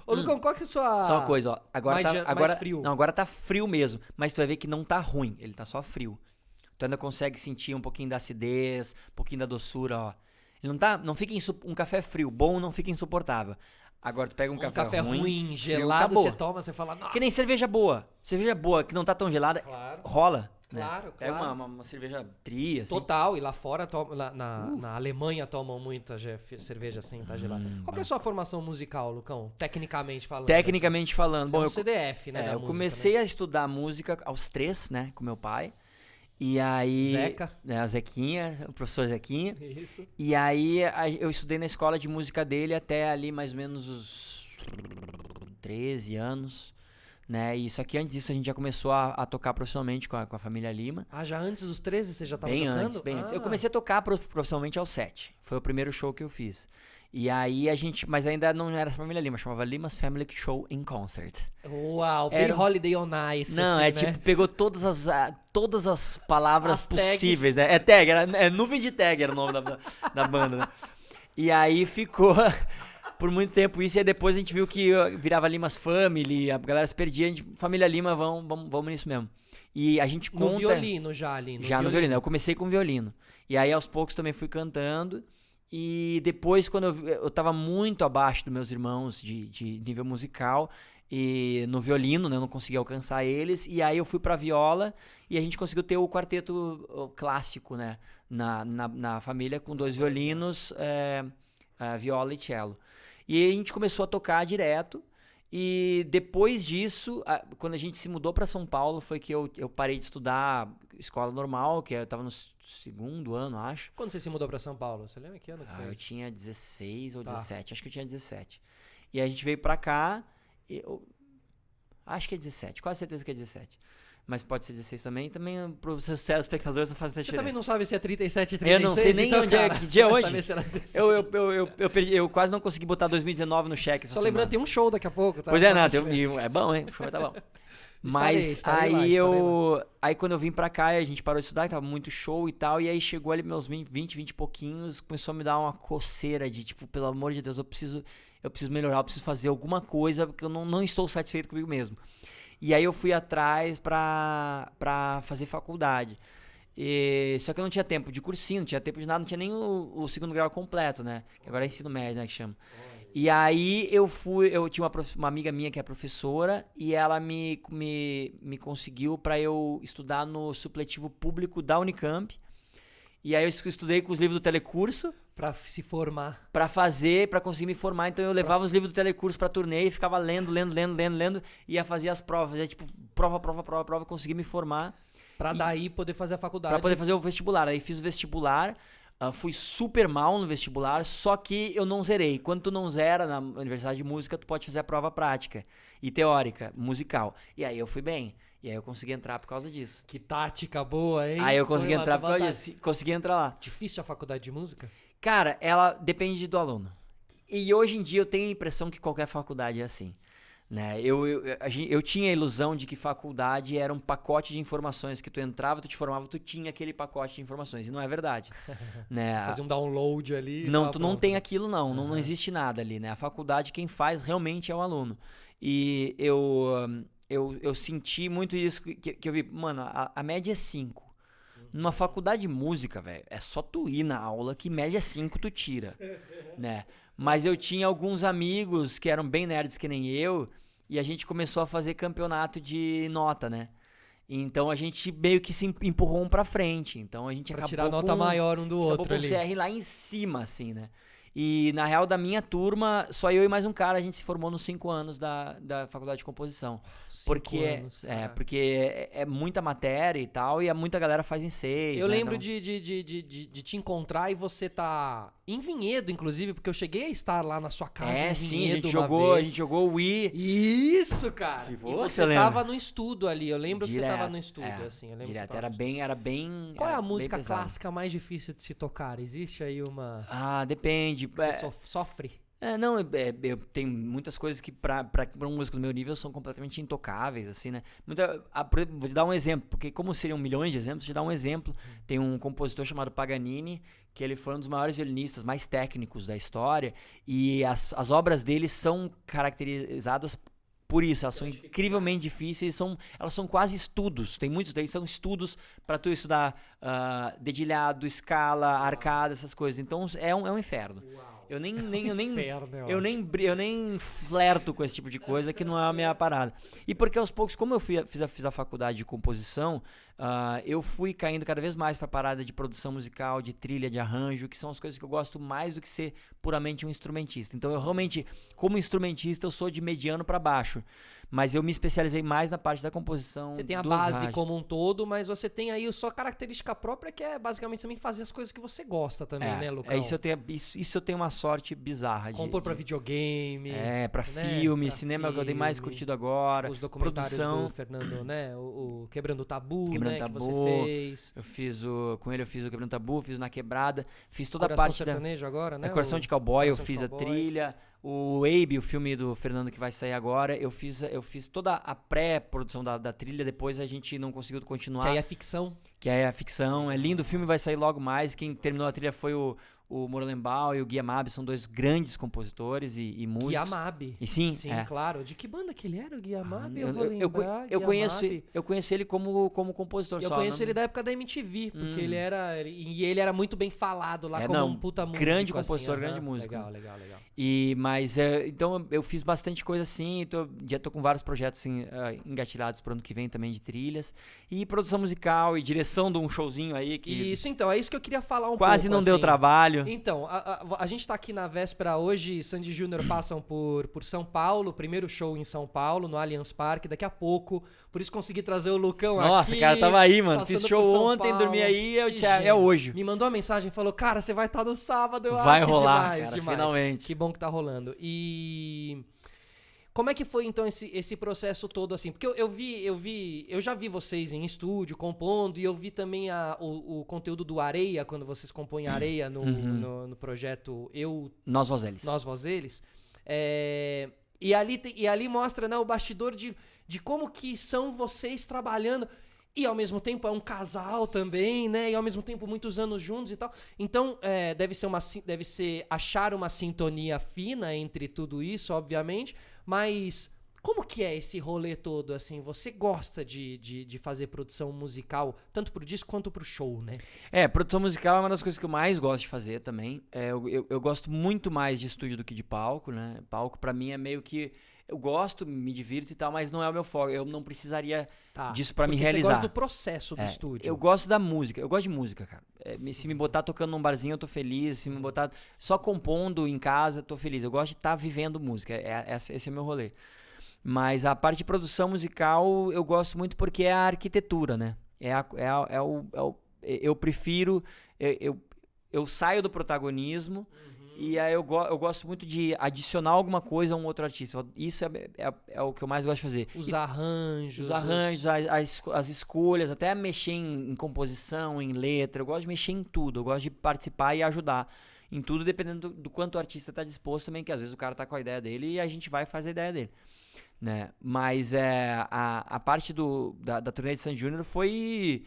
Ô, Lucão, qual que é a sua... Só uma coisa, ó. Agora mais frio. Não, agora tá frio mesmo. Mas tu vai ver que não tá ruim. Ele tá só frio. Tu ainda consegue sentir um pouquinho da acidez, um pouquinho da doçura, ó. Ele não fica um café frio, bom não fica insuportável. Agora tu pega um café ruim, frio, gelado, acabou. você toma, você fala, nossa. Que nem cerveja boa. Cerveja boa, que não tá tão gelada, Claro. rola. Né? Claro, Pega claro. uma cerveja tria, assim. Total, e lá fora, na Alemanha tomam muita cerveja assim, tá gelada. Qual que é a sua formação musical, Lucão? Tecnicamente falando. Tecnicamente falando. Você Bom, é um CDF, né? da eu música, comecei né? a estudar música aos 3, né? Com meu pai. E aí... Zeca. Né, o Zequinha, o professor Zequinha. Isso. E aí eu estudei na escola de música dele até ali mais ou menos os 13 anos, né? E só que antes disso a gente já começou a tocar profissionalmente com a família Lima. Ah, já antes dos 13 você já tava Bem tocando? antes, bem antes. Eu Ah. comecei a tocar profissionalmente aos 7. Foi o primeiro show que eu fiz. E aí mas ainda não era Família Lima, chamava Lima's Family Show in Concert. Uau, bem Era- Holiday on Ice. Não, assim, é né? tipo, pegou todas as palavras As tags. possíveis, né? É tag, é nuvem de tag era o nome da banda, né? E aí ficou por muito tempo isso, e aí depois a gente viu que virava Lima's Family, a galera se perdia, a gente, Família Lima, vamos nisso mesmo. E a gente conta... No violino já ali. No violino, eu comecei com violino. E aí aos poucos também fui cantando. E depois, quando eu tava muito abaixo dos meus irmãos de nível musical, e no violino, né, eu não conseguia alcançar eles. E aí eu fui pra viola e a gente conseguiu ter o quarteto clássico, né, na família, com 2 violinos, viola e cello. E aí a gente começou a tocar direto. E depois disso, quando a gente se mudou para São Paulo, foi que eu parei de estudar escola normal, que eu tava no 2º ano, acho. Quando você se mudou pra São Paulo? Você lembra que ano que foi? Eu tinha 16 ou Tá. 17, acho que eu tinha 17. E aí a gente veio pra cá, acho que é 17, quase certeza que é 17. Mas pode ser 16 também, para os seus telespectadores não faz tanta Você diferença. também não sabe se é 37 e 36? Eu não sei nem então, onde cara, que dia é vai hoje. saber se era 16. Eu perdi, eu quase não consegui botar 2019 no cheque essa Só lembrando, tem semana. um show daqui a pouco, tá? Pois é, Só nada, pra você ver. é bom, hein? O show vai tá bom. Mas estarei aí lá. aí quando eu vim pra cá, a gente parou de estudar, tava muito show e tal, e aí chegou ali meus 20 e pouquinhos, começou a me dar uma coceira de tipo, pelo amor de Deus, eu preciso melhorar, eu preciso fazer alguma coisa, porque eu não estou satisfeito comigo mesmo. E aí eu fui atrás pra fazer faculdade. Só que eu não tinha tempo de cursinho, não tinha tempo de nada, não tinha nem o 2º grau completo, né? Que agora é ensino médio, né, que chama. E aí eu tinha uma amiga minha que é professora e ela me conseguiu para eu estudar no supletivo público da Unicamp. E aí eu estudei com os livros do telecurso. Pra se formar. Pra conseguir me formar. Então eu levava os livros do telecurso pra turnê e ficava lendo, e ia fazer as provas. Ia, tipo, prova, consegui me formar. Pra daí poder fazer a faculdade. Pra poder fazer o vestibular. Aí fiz o vestibular, fui super mal no vestibular, só que eu não zerei. Quando tu não zera na Universidade de Música, tu pode fazer a prova prática e teórica, musical. E aí eu fui bem. E aí eu consegui entrar por causa disso. Que tática boa, hein? Aí eu consegui entrar por causa disso. Consegui entrar lá. Difícil a faculdade de música? Cara, ela depende do aluno. E hoje em dia eu tenho a impressão que qualquer faculdade é assim. Né? Eu tinha a ilusão de que faculdade era um pacote de informações que tu entrava, tu te formava, tu tinha aquele pacote de informações. E não é verdade. Né? Fazer um download ali. Não, tu não tem aquilo não. Não existe nada ali. Né? A faculdade, quem faz realmente é o aluno. E eu senti muito isso que eu vi. Mano, a média é 5. Numa faculdade de música, velho, é só tu ir na aula que média 5 tu tira. Né? Mas eu tinha alguns amigos que eram bem nerds que nem eu. E a gente começou a fazer campeonato de nota, né? Então a gente meio que se empurrou um pra frente. Então a gente pra acabou tirar nota maior um do outro com ali. o CR lá em cima, assim, né? E na real da minha turma, só eu e mais um cara, a gente se formou nos 5 anos da faculdade de composição. Porque é muita matéria e tal, e muita galera faz em 6. Eu né? lembro de te encontrar e você tá em Vinhedo, inclusive, porque eu cheguei a estar lá na sua casa em Vinhedo. A gente jogou o Wii. Isso, cara. Se e você tava no estudo ali. Eu lembro direto, que você tava no estudo, assim. Eu lembro direto, que você era bem. Qual é a música clássica mais difícil de se tocar? Existe aí uma. Depende. Você sofre? Não, eu tenho muitas coisas que pra um músico do meu nível são completamente intocáveis, assim, né? Vou te dar um exemplo, porque como seriam milhões de exemplos, vou te dar um exemplo. Tem um compositor chamado Paganini, que ele foi um dos maiores violinistas, mais técnicos da história, e as obras dele são caracterizadas por isso, elas são incrivelmente difíceis, elas são quase estudos. Tem muitos deles são estudos para tu estudar dedilhado, escala, arcada, essas coisas. Então é um inferno. Eu nem flerto com esse tipo de coisa, que não é a minha parada. E porque aos poucos, como eu fiz a faculdade de composição, eu fui caindo cada vez mais pra parada de produção musical, de trilha, de arranjo, que são as coisas que eu gosto mais do que ser puramente um instrumentista. Então eu realmente, como instrumentista, eu sou de mediano pra baixo. Mas eu me especializei mais na parte da composição. Você tem a base como um todo, mas você tem aí a sua característica própria, que é basicamente também fazer as coisas que você gosta também, né, Lucão? Isso eu tenho uma sorte bizarra. Compor pra videogame. Pra filme, pra cinema, é o que eu tenho mais curtido agora. Os documentários produção. do Fernando, né? O Quebrando o Tabu, Quebrando Tabu, que você fez. Com ele eu fiz o Quebrando o Tabu, fiz o Na Quebrada, fiz toda Coração a parte sertanejo agora, né? Coração de Cowboy, Coração eu fiz de a Cowboy. trilha. O Abe, o filme do Fernando que vai sair agora, eu fiz toda a pré-produção da trilha, depois a gente não conseguiu continuar. Que aí é ficção. Que aí é a ficção, é lindo, o filme vai sair logo mais, quem terminou a trilha foi o Morelenbaum e o Gui Amab, são dois grandes compositores e músicos. Gui Amab. E sim, claro. De que banda que ele era, o Gui Amab? Eu conheço ele como compositor. Eu conheço ele da época da MTV, porque ele era muito bem falado lá como um puta músico. Grande compositor, assim, grande músico. Legal. Então eu fiz bastante coisa assim, já tô com vários projetos assim, engatilhados pro ano que vem também de trilhas. E produção musical e direção de um showzinho aí que... Isso, então, é isso que eu queria falar um pouco. Quase não deu trabalho. Então, a gente tá aqui na véspera hoje, Sandy Júnior passam por São Paulo, primeiro show em São Paulo, no Allianz Parque, daqui a pouco, por isso consegui trazer o Lucão aqui. Nossa, cara, tava aí, mano, fiz show ontem, dormi aí, eu disse, é hoje. Me mandou uma mensagem, falou, cara, você vai estar no sábado. Vai rolar, demais, cara, finalmente. Que bom que tá rolando. E... como é que foi, então, esse processo todo, assim? Porque eu já vi vocês em estúdio, compondo, e eu vi também o conteúdo do Areia, quando vocês compõem Areia no projeto Nós Vozeles. Nós Vozeles. E ali mostra, né, o bastidor de como que são vocês trabalhando. E ao mesmo tempo é um casal também, né? E ao mesmo tempo muitos anos juntos e tal. Então, deve ser achar uma sintonia fina entre tudo isso, obviamente. Mas como que é esse rolê todo, assim? Você gosta de fazer produção musical, tanto pro disco quanto pro show, né? Produção musical é uma das coisas que eu mais gosto de fazer também. Eu gosto muito mais de estúdio do que de palco, né? Palco pra mim é meio que... eu gosto, me divirto e tal, mas não é o meu foco. Eu não precisaria disso pra me realizar. Você gosta do processo do estúdio. Eu gosto da música. Eu gosto de música, cara. Se me botar tocando num barzinho, eu tô feliz. Se me botar só compondo em casa, tô feliz. Eu gosto de estar vivendo música. Esse é meu rolê. Mas a parte de produção musical eu gosto muito porque é a arquitetura, né? Eu prefiro... Eu saio do protagonismo e aí eu gosto muito de adicionar alguma coisa a um outro artista. Isso é o que eu mais gosto de fazer. Os arranjos. As escolhas, até mexer em composição, em letra. Eu gosto de mexer em tudo. Eu gosto de participar e ajudar em tudo, dependendo do quanto o artista está disposto também, que às vezes o cara tá com a ideia dele e a gente vai fazer a ideia dele. Né? Mas a parte da turnê de Sandy Júnior foi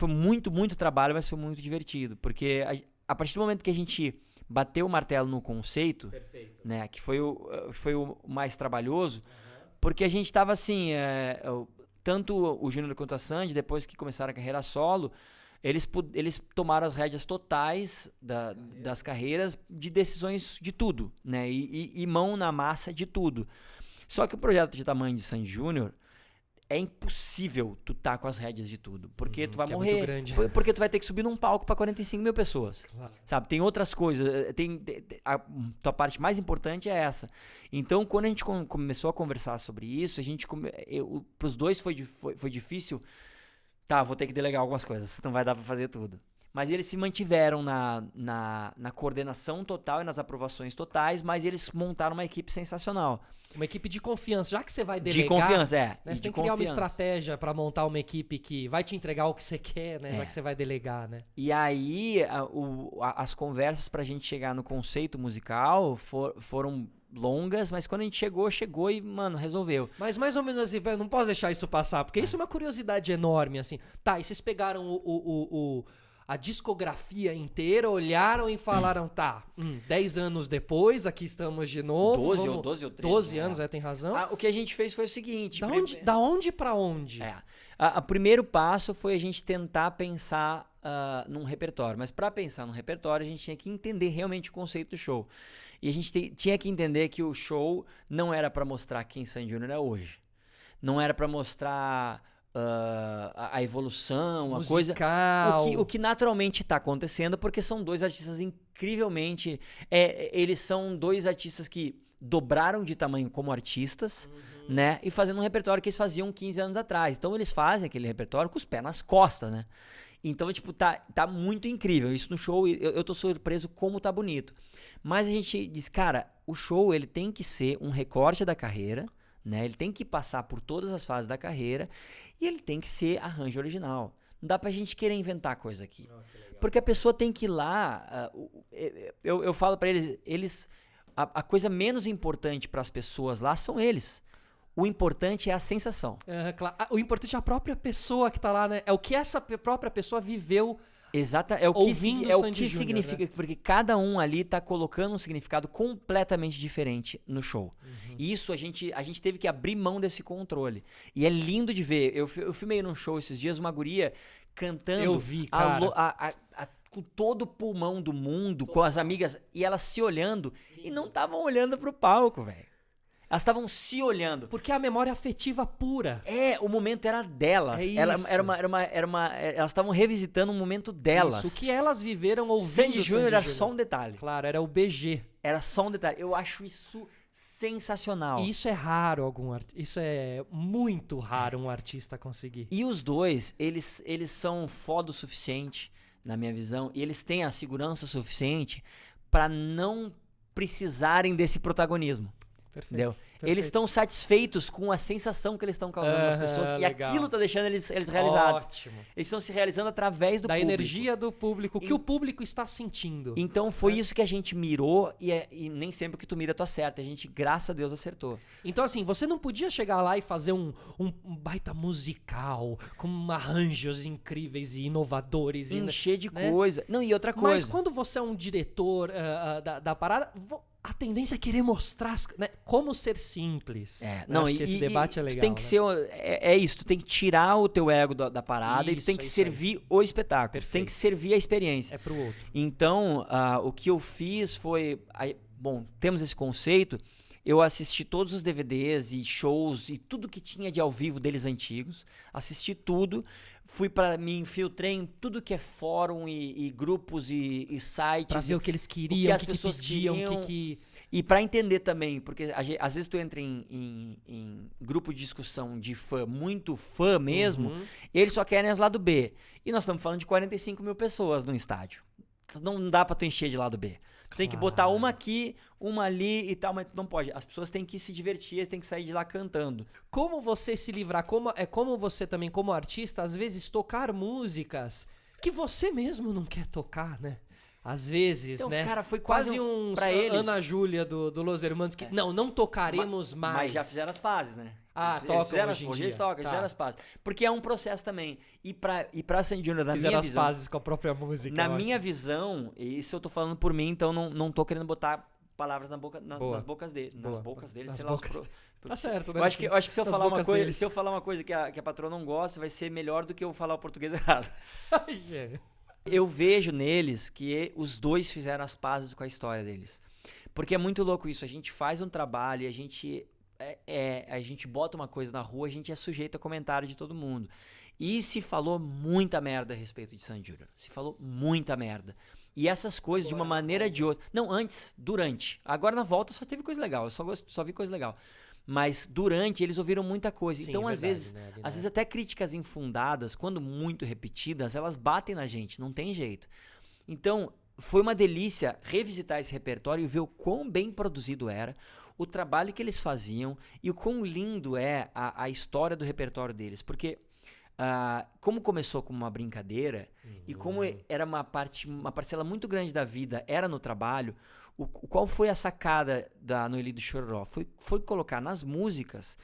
muito, muito trabalho, mas foi muito divertido. Porque a partir do momento que a gente bateu o martelo no conceito, né, que foi o mais trabalhoso, porque a gente tava assim, tanto o Júnior quanto a Sandy, depois que começaram a carreira solo, eles tomaram as rédeas totais das carreiras de decisões de tudo, né, e mão na massa de tudo. Só que o projeto de tamanho de Sandy Júnior é impossível tu tá com as rédeas de tudo. Porque tu vai morrer. Porque tu vai ter que subir num palco pra 45 mil pessoas. Claro. Sabe? Tem outras coisas. A tua parte mais importante é essa. Então, quando a gente começou a conversar sobre isso, pros dois foi difícil. Tá, vou ter que delegar algumas coisas. Não vai dar pra fazer tudo. Mas eles se mantiveram na coordenação total e nas aprovações totais, mas eles montaram uma equipe sensacional. Uma equipe de confiança. Já que você vai delegar... De confiança, né, você tem que criar uma estratégia para montar uma equipe que vai te entregar o que você quer, né? Já que você vai delegar, né? E aí, as conversas pra gente chegar no conceito musical foram longas, mas quando a gente chegou e, mano, resolveu. Mas mais ou menos assim, não posso deixar isso passar, porque isso é uma curiosidade enorme, assim. Tá, e vocês pegaram a discografia inteira, olharam e falaram, 10 anos depois, aqui estamos de novo. 12 ou 13. 12 anos, tem razão. O que a gente fez foi o seguinte... Da onde pra onde? O primeiro passo foi a gente tentar pensar num repertório. Mas para pensar num repertório, a gente tinha que entender realmente o conceito do show. E a gente tinha que entender que o show não era para mostrar quem Sandy Júnior é hoje. Não era para mostrar... a evolução, musical. A coisa. O que naturalmente está acontecendo, porque são dois artistas incrivelmente. Eles são dois artistas que dobraram de tamanho como artistas, né? E fazendo um repertório que eles faziam 15 anos atrás. Então eles fazem aquele repertório com os pés nas costas, né? Então, tipo, tá muito incrível. Isso no show, eu tô surpreso como tá bonito. Mas a gente diz, cara, o show ele tem que ser um recorte da carreira. Né? Ele tem que passar por todas as fases da carreira e ele tem que ser arranjo original. Não dá pra gente querer inventar coisa aqui. Porque a pessoa tem que ir lá... eu falo pra eles a coisa menos importante para as pessoas lá são eles. O importante é a sensação. Claro. O importante é a própria pessoa que tá lá, né? É o que essa própria pessoa viveu. Exato, é o que significa, né? Porque cada um ali tá colocando um significado completamente diferente no show. E isso a gente teve que abrir mão desse controle. E é lindo de ver. Eu filmei num show esses dias uma guria cantando. Eu vi, cara. Com todo o pulmão do mundo, com as amigas, e elas se olhando, e não estavam olhando pro palco, velho. Elas estavam se olhando. Porque é a memória afetiva pura. O momento era delas. Elas estavam revisitando um momento delas. Isso, o que elas viveram ouvindo Sandy Júnior era só um detalhe. Claro, era o BG. Era só um detalhe. Eu acho isso sensacional. E isso é raro isso é muito raro um artista conseguir. E os dois, eles são foda o suficiente, na minha visão, e eles têm a segurança suficiente pra não precisarem desse protagonismo. Perfeito. Eles estão satisfeitos com a sensação que eles estão causando nas pessoas. E legal. Aquilo tá deixando eles realizados. Ótimo. Eles estão se realizando através do público. Da energia do público, o que o público está sentindo. Então foi isso que a gente mirou e nem sempre que tu mira tu acerta. A gente, graças a Deus, acertou. Então assim, você não podia chegar lá e fazer um baita musical com arranjos incríveis e inovadores. Encher de coisa. Não, e outra coisa. Mas quando você é um diretor da parada... A tendência é querer mostrar, né, como ser simples. Acho que esse debate é legal. Tu tem que ser. Isso, tu tem que tirar o teu ego da parada e tu tem que servir o espetáculo. Perfeito. Tem que servir a experiência. É pro outro. Então, o que eu fiz foi. Bom, temos esse conceito eu assisti todos os DVDs e shows e tudo que tinha de ao vivo deles antigos. Assisti tudo. Me infiltrei em tudo que é fórum e grupos e sites. Pra ver o que eles queriam, as pessoas pediam, queriam. o que... E pra entender também, porque às vezes tu entra em grupo de discussão de fã, muito fã mesmo, eles só querem as lado B. E nós estamos falando de 45 mil pessoas no estádio. Não dá pra tu encher de lado B. Tu tem que botar uma aqui, uma ali e tal, mas tu não pode. As pessoas têm que se divertir, eles têm que sair de lá cantando. Como você se livrar? Como você também, como artista, às vezes tocar músicas que você mesmo não quer tocar, né? Às vezes, Então, né? cara, foi quase pra eles. Ana Júlia do Los Hermanos que não tocaremos mais. Mas já fizeram as pazes, né? Tocam hoje em dia. Eles tocam, fizeram as pazes. Porque é um processo também. E pra Sandy Júnior, na minha visão... Fizeram as pazes com a própria música. Na minha visão, e isso eu tô falando por mim, então não tô querendo botar palavras nas bocas deles. Nas bocas deles, sei lá. Tá certo, né? Eu acho que se eu falar uma coisa, se eu falar uma coisa que a patroa não gosta, vai ser melhor do que eu falar o português errado. Eu vejo neles que os dois fizeram as pazes com a história deles. Porque é muito louco isso. A gente faz um trabalho e a gente bota uma coisa na rua, a gente é sujeito a comentário de todo mundo. E se falou muita merda a respeito de Sandy Júnior. Se falou muita merda. E essas coisas, de uma maneira ou de outra... Não, antes, durante. Agora na volta só teve coisa legal. Eu só vi coisa legal. Mas durante, eles ouviram muita coisa. Sim, então, é às verdade, vezes, né? às vezes até críticas infundadas, quando muito repetidas, elas batem na gente, não tem jeito. Então, foi uma delícia revisitar esse repertório e ver o quão bem produzido era, o trabalho que eles faziam e o quão lindo é a história do repertório deles. Porque, como começou como uma brincadeira e como era uma parcela muito grande da vida era no trabalho, qual foi a sacada da Noeli do Chororó? Foi colocar nas músicas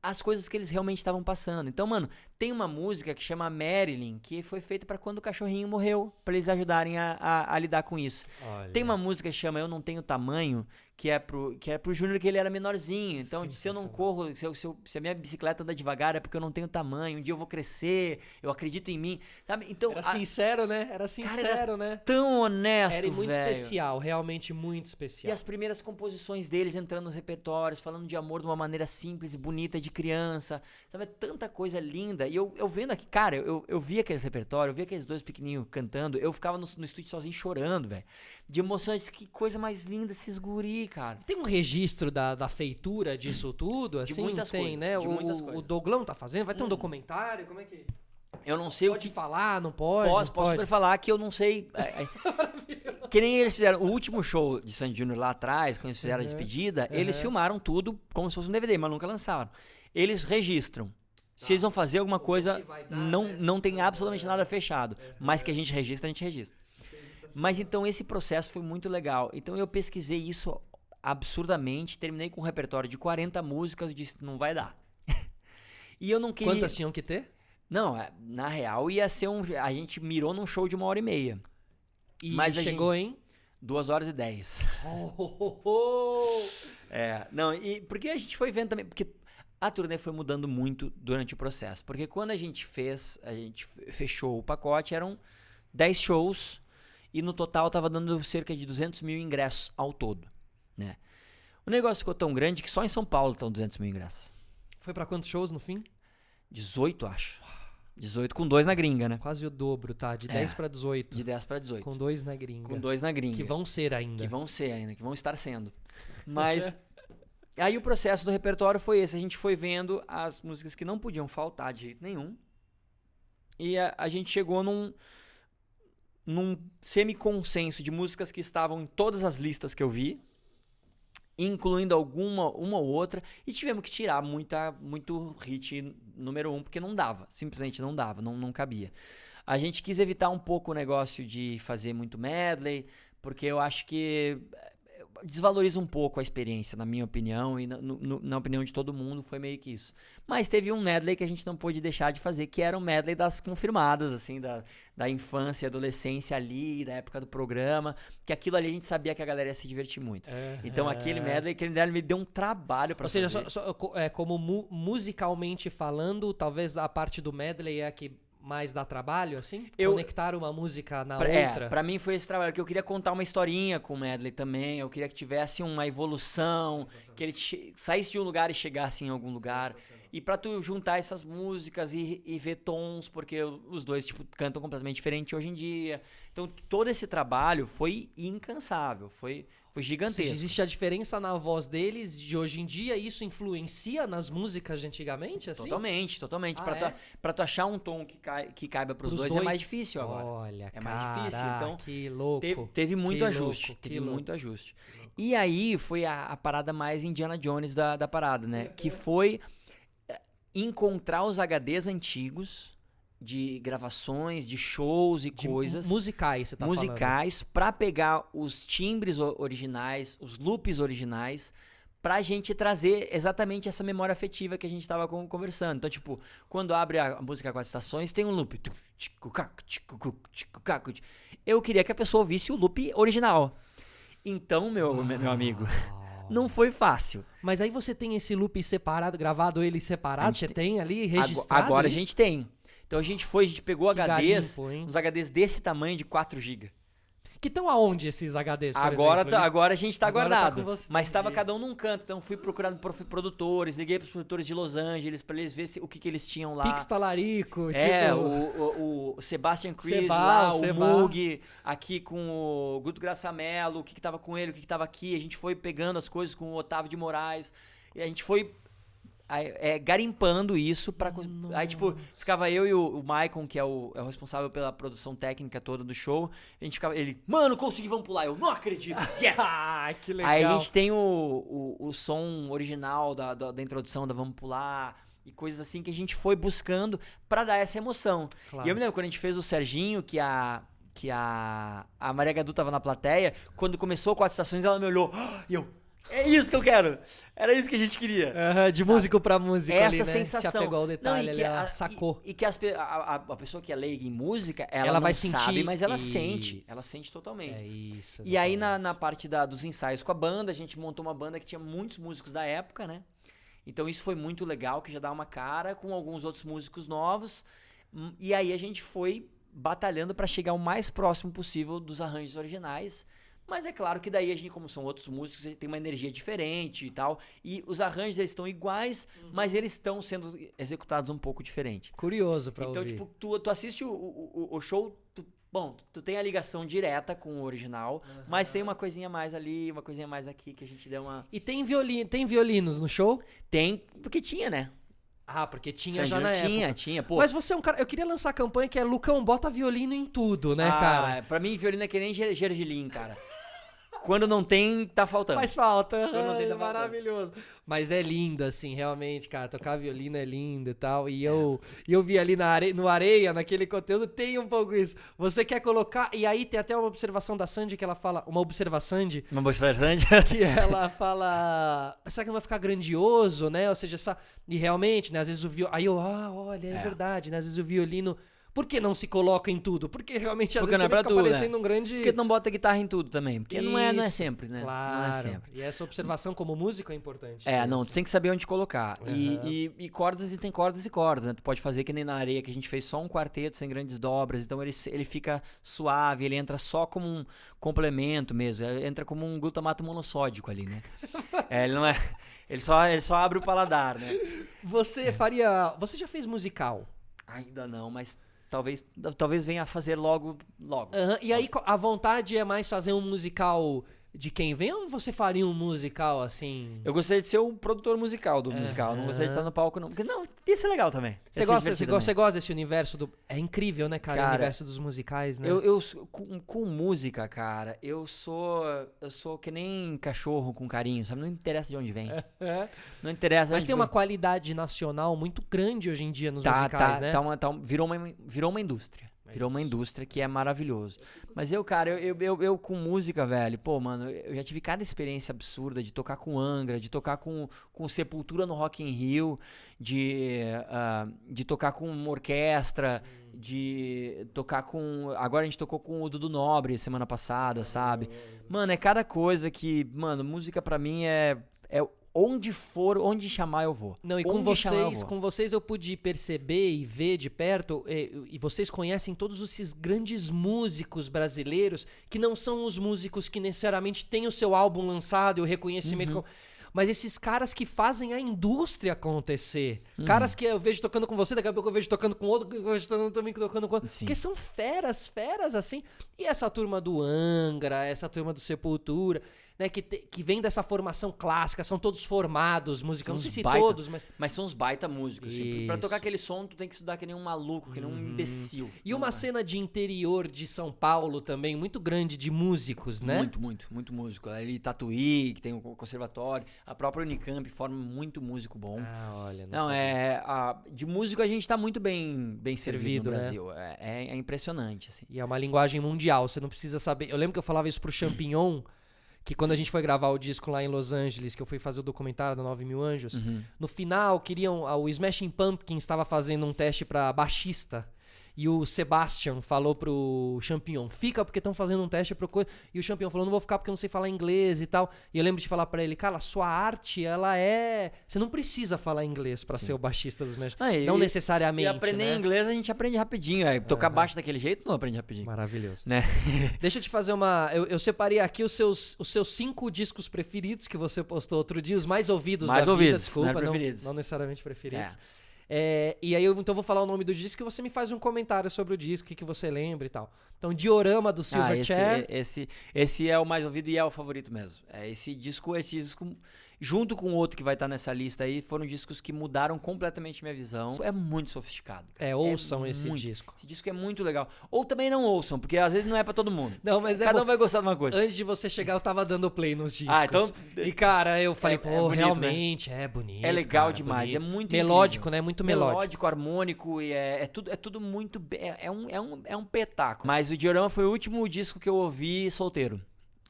as coisas que eles realmente estavam passando. Então, mano, tem uma música que chama Marilyn, que foi feita pra quando o cachorrinho morreu, pra eles ajudarem a lidar com isso. Olha. Tem uma música que chama Eu Não Tenho Tamanho, que é pro Júnior, que ele era menorzinho. Então, se eu não corro, se a minha bicicleta anda devagar, é porque eu não tenho tamanho. Um dia eu vou crescer, eu acredito em mim. Sabe? Então, era sincero, né? Era sincero, né? Tão honesto, era muito velho. especial, realmente muito especial. E as primeiras composições deles entrando nos repertórios, falando de amor de uma maneira simples e bonita, de criança. Sabe? Tanta coisa linda. E eu vendo aqui, cara, eu via aqueles repertórios, eu via aqueles dois pequenininhos cantando, eu ficava no estúdio sozinho chorando, velho. De emoções, que coisa mais linda esses guri, cara. Tem um registro da feitura disso tudo? Assim, de muitas tem, coisas, né? de muitas coisas. O Doglão tá fazendo? Vai ter um documentário? Como é que... Eu não sei pode falar, não pode? Posso super falar que eu não sei. Que nem eles fizeram o último show de Sandy Júnior lá atrás, quando eles fizeram a despedida, eles filmaram tudo como se fosse um DVD, mas nunca lançaram. Eles registram. Se eles vão fazer alguma coisa, não tem absolutamente nada fechado. Mas que a gente registra. Mas então esse processo foi muito legal. Então eu pesquisei isso absurdamente, terminei com um repertório de 40 músicas e disse, não vai dar. E eu não queria... Quantas tinham que ter? Não, na real ia ser a gente mirou num show de 1h30. E mas chegou em? 2h10. Não, e porque a gente foi vendo também, porque a turnê foi mudando muito durante o processo. Porque quando a gente fechou o pacote, eram 10 shows e no total tava dando cerca de 200 mil ingressos ao todo, né? O negócio ficou tão grande que só em São Paulo estão 200 mil ingressos. Foi pra quantos shows no fim? 18, acho. 18 com 2 na gringa, né? Quase o dobro, tá? De 10 pra 18. De 10 pra 18. Com 2 na gringa. Com 2 na gringa. Que vão ser ainda. Que vão estar sendo. Mas... Aí o processo do repertório foi esse. A gente foi vendo as músicas que não podiam faltar de jeito nenhum. E a gente chegou num semi-consenso de músicas que estavam em todas as listas que eu vi, incluindo uma ou outra, e tivemos que tirar muito hit número 1, porque não dava, simplesmente não dava, não cabia. A gente quis evitar um pouco o negócio de fazer muito medley, porque eu acho que desvaloriza um pouco a experiência, na minha opinião, e na opinião de todo mundo, foi meio que isso. Mas teve um medley que a gente não pôde deixar de fazer, que era um medley das confirmadas, assim, da infância e adolescência ali, da época do programa, que aquilo ali a gente sabia que a galera ia se divertir muito. Então aquele medley me deu um trabalho pra fazer. Ou seja, como musicalmente falando, talvez a parte do medley é a que mais dá trabalho, assim? Eu- Conectar uma música na Pra- outra? pra mim foi esse trabalho, que eu queria contar uma historinha com o medley também, eu queria que tivesse uma evolução, que ele saísse de um lugar e chegasse em algum lugar. E pra tu juntar essas músicas e ver tons, porque os dois, tipo, cantam completamente diferente hoje em dia. Então, todo esse trabalho foi incansável, foi Ou gigantesco. seja, existe a diferença na voz deles de hoje em dia, e isso influencia nas músicas de antigamente, assim? Totalmente. Ah, Pra tu achar um tom que caiba pros Pros dois é mais difícil agora. Olha, É mais difícil, então, que louco. Teve muito Que ajuste. louco, que Teve louco. muito ajuste. E aí foi a parada mais Indiana Jones da parada, né? Que foi encontrar os HDs antigos de gravações, de shows e De coisas musicais, você tá falando. musicais pra pegar os timbres originais, os loops originais, pra gente trazer exatamente essa memória afetiva que a gente tava conversando. Então, tipo, quando abre a música 4 estações, tem um loop. Eu queria que a pessoa ouvisse o loop original. Então, meu amigo, não foi fácil. Mas aí você tem esse loop separado, gravado ele separado, você tem ali registrado Agora a isso? gente tem. Então a gente pegou Que HDs, garimpo, hein? uns HDs desse tamanho de 4 GB. Que estão aonde esses HDs, por Agora, exemplo? Eles- agora a gente tá agora tá guardado. com você, Mas tava entendi. cada um num canto. Então fui procurando produtores, liguei pros produtores de Los Angeles pra eles verem o que eles tinham lá. Pix Talarico, É, tipo... o Sebastian Chris Seba, lá, o o Seba. Mug, aqui com o Guto Graçamelo, o que tava com ele, o que tava aqui. A gente foi pegando as coisas com o Otávio de Moraes. E a gente foi garimpando isso pra... Aí, tipo, ficava eu e o Maicon, que é o responsável pela produção técnica toda do show. A gente ficava... Ele, mano, consegui, vamos pular. Eu, não acredito. Yes! Ah, que legal. Aí a gente tem o som original da introdução da Vamos Pular e coisas assim que a gente foi buscando pra dar essa emoção. Claro. E eu me lembro quando a gente fez o Serginho, que a Maria Gadu tava na plateia, quando começou 4 estações, ela me olhou e eu, é isso que eu quero! Era isso que a gente queria. Aham, de músico pra músico Essa ali, né? sensação. Se apegou ao detalhe Não, ali, ela sacou. E que a pessoa que é leiga em música, ela Ela não vai sabe, sentir mas ela isso. sente. Ela sente totalmente. É isso. E aí, exatamente. na parte dos ensaios com a banda, a gente montou uma banda que tinha muitos músicos da época, né? Então isso foi muito legal, que já dá uma cara com alguns outros músicos novos. E aí a gente foi batalhando pra chegar o mais próximo possível dos arranjos originais. Mas é claro que daí a gente, como são outros músicos, tem uma energia diferente e tal. E os arranjos, eles estão iguais, mas eles estão sendo executados um pouco diferente. Curioso pra Então, ouvir. tipo, tu assiste o show, tu tem a ligação direta com o original, mas tem uma coisinha mais ali, uma coisinha mais aqui que a gente deu uma... E tem violinos no show? Tem, porque tinha, né? Ah, porque tinha já Sandy na tinha, época. tinha, pô. Mas você é um cara... Eu queria lançar a campanha que é Lucão, bota violino em tudo, né, cara? Pra mim, violino é que nem gergelim, cara. Quando não tem, tá faltando. Faz falta. Quando não tem, Ai, tá faltando. maravilhoso. Mas é lindo, assim, realmente, cara. Tocar violino é lindo e tal. E eu vi ali no Areia, naquele conteúdo, tem um pouco isso. Você quer colocar... E aí tem até uma observação da Sandy que ela fala... Uma observação Uma boa interessante. que ela fala... Será que não vai ficar grandioso, né? Ou seja, e realmente, né? Às vezes o violino... Aí eu, olha, é verdade, né? Às vezes o violino... Por que não se coloca em tudo? Porque realmente às Porque vezes não é ele pra fica tudo, parecendo né? um grande... Porque tu não bota guitarra em tudo também. Porque não é Isso, sempre, né? Claro. Não é sempre. E essa observação como músico é importante. Não, tu tem que saber onde colocar. Aham. E cordas, e tem cordas e cordas, né? Tu pode fazer que nem na Areia, que a gente fez só um quarteto sem grandes dobras, então ele fica suave, ele entra só como um complemento mesmo, entra como um glutamato monossódico ali, né? Ele não é... Ele só abre o paladar, né? Você já fez musical? Ainda não, mas talvez venha a fazer logo. Aham, e aí a vontade é mais fazer um musical de quem vem, ou você faria um musical assim? Eu gostaria de ser o produtor musical do musical. Não gostaria de estar no palco, não. Porque não, ia ser legal também. Você gosta desse universo do... É incrível, né, cara? O Cara, universo dos musicais, né? Com música, cara, eu sou que nem cachorro com carinho, sabe? Não interessa de onde vem. Não interessa. Mas de tem onde uma qualidade nacional muito grande hoje em dia nos musicais, né? Virou uma indústria. Virou uma indústria que é maravilhoso. Mas eu com música, velho, pô, mano, eu já tive cada experiência absurda de tocar com Angra, de tocar com Sepultura no Rock in Rio, de tocar com uma orquestra, de tocar com... Agora a gente tocou com o Dudu Nobre semana passada, sabe? Mano, é cada coisa que... Mano, música pra mim é onde chamar eu vou. Não, e com vocês eu pude perceber e ver de perto, e vocês conhecem todos esses grandes músicos brasileiros, que não são os músicos que necessariamente têm o seu álbum lançado e o reconhecimento... Mas esses caras que fazem a indústria acontecer. Caras que eu vejo tocando com você, daqui a pouco eu vejo tocando com outro, eu vejo também tocando com outro. Sim. Porque são feras assim. E essa turma do Angra, essa turma do Sepultura, né, que vem dessa formação clássica, são todos formados, música, não sei se todos, mas... Mas são uns baita músicos. Assim, pra tocar aquele som, tu tem que estudar que nem um maluco, que nem um imbecil. E uma cena de interior de São Paulo também, muito grande de músicos, né? Muito músico. Ali Tatuí, que tem o conservatório. A própria Unicamp forma muito músico bom. Ah, olha. De músico a gente tá muito bem servido no né? Brasil. É impressionante, assim. E é uma linguagem mundial, você não precisa saber... Eu lembro que eu falava isso pro Champignon, que quando a gente foi gravar o disco lá em Los Angeles, que eu fui fazer o documentário da 9 Mil Anjos, no final o Smashing Pumpkins estava fazendo um teste pra baixista, e o Sebastian falou pro Champignon, fica porque estão fazendo um teste pro coisa. E o Champignon falou, não vou ficar porque eu não sei falar inglês e tal. E eu lembro de falar pra ele, cara, sua arte, ela é... Você não precisa falar inglês pra ser o baixista dos Smashing. Não necessariamente, E aprender inglês a gente aprende rapidinho. Tocar baixo daquele jeito não aprende rapidinho. Maravilhoso. Né? Deixa eu te fazer uma... Eu separei aqui os seus 5 discos preferidos que você postou outro dia, os mais ouvidos da vida, desculpa, não necessariamente preferidos. E aí então eu vou falar o nome do disco e você me faz um comentário sobre o disco, o que você lembra e tal. Então, Diorama do Silverchair. Esse é o mais ouvido e é o favorito mesmo. Esse disco, junto com o outro que vai estar nessa lista aí, foram discos que mudaram completamente minha visão. É muito sofisticado. Ouçam esse disco. Esse disco é muito legal. Ou também não ouçam, porque às vezes não é pra todo mundo. Não, mas Cada um vai gostar de uma coisa. Antes de você chegar, eu tava dando play nos discos. Então... E, cara, eu falei, bonito, realmente, né? É bonito. É legal cara, demais, bonito. é muito melódico, incrível. Né? Muito melódico. Melódico, harmônico, e é tudo muito... É um petáculo. Mas o Diorama foi o último disco que eu ouvi solteiro.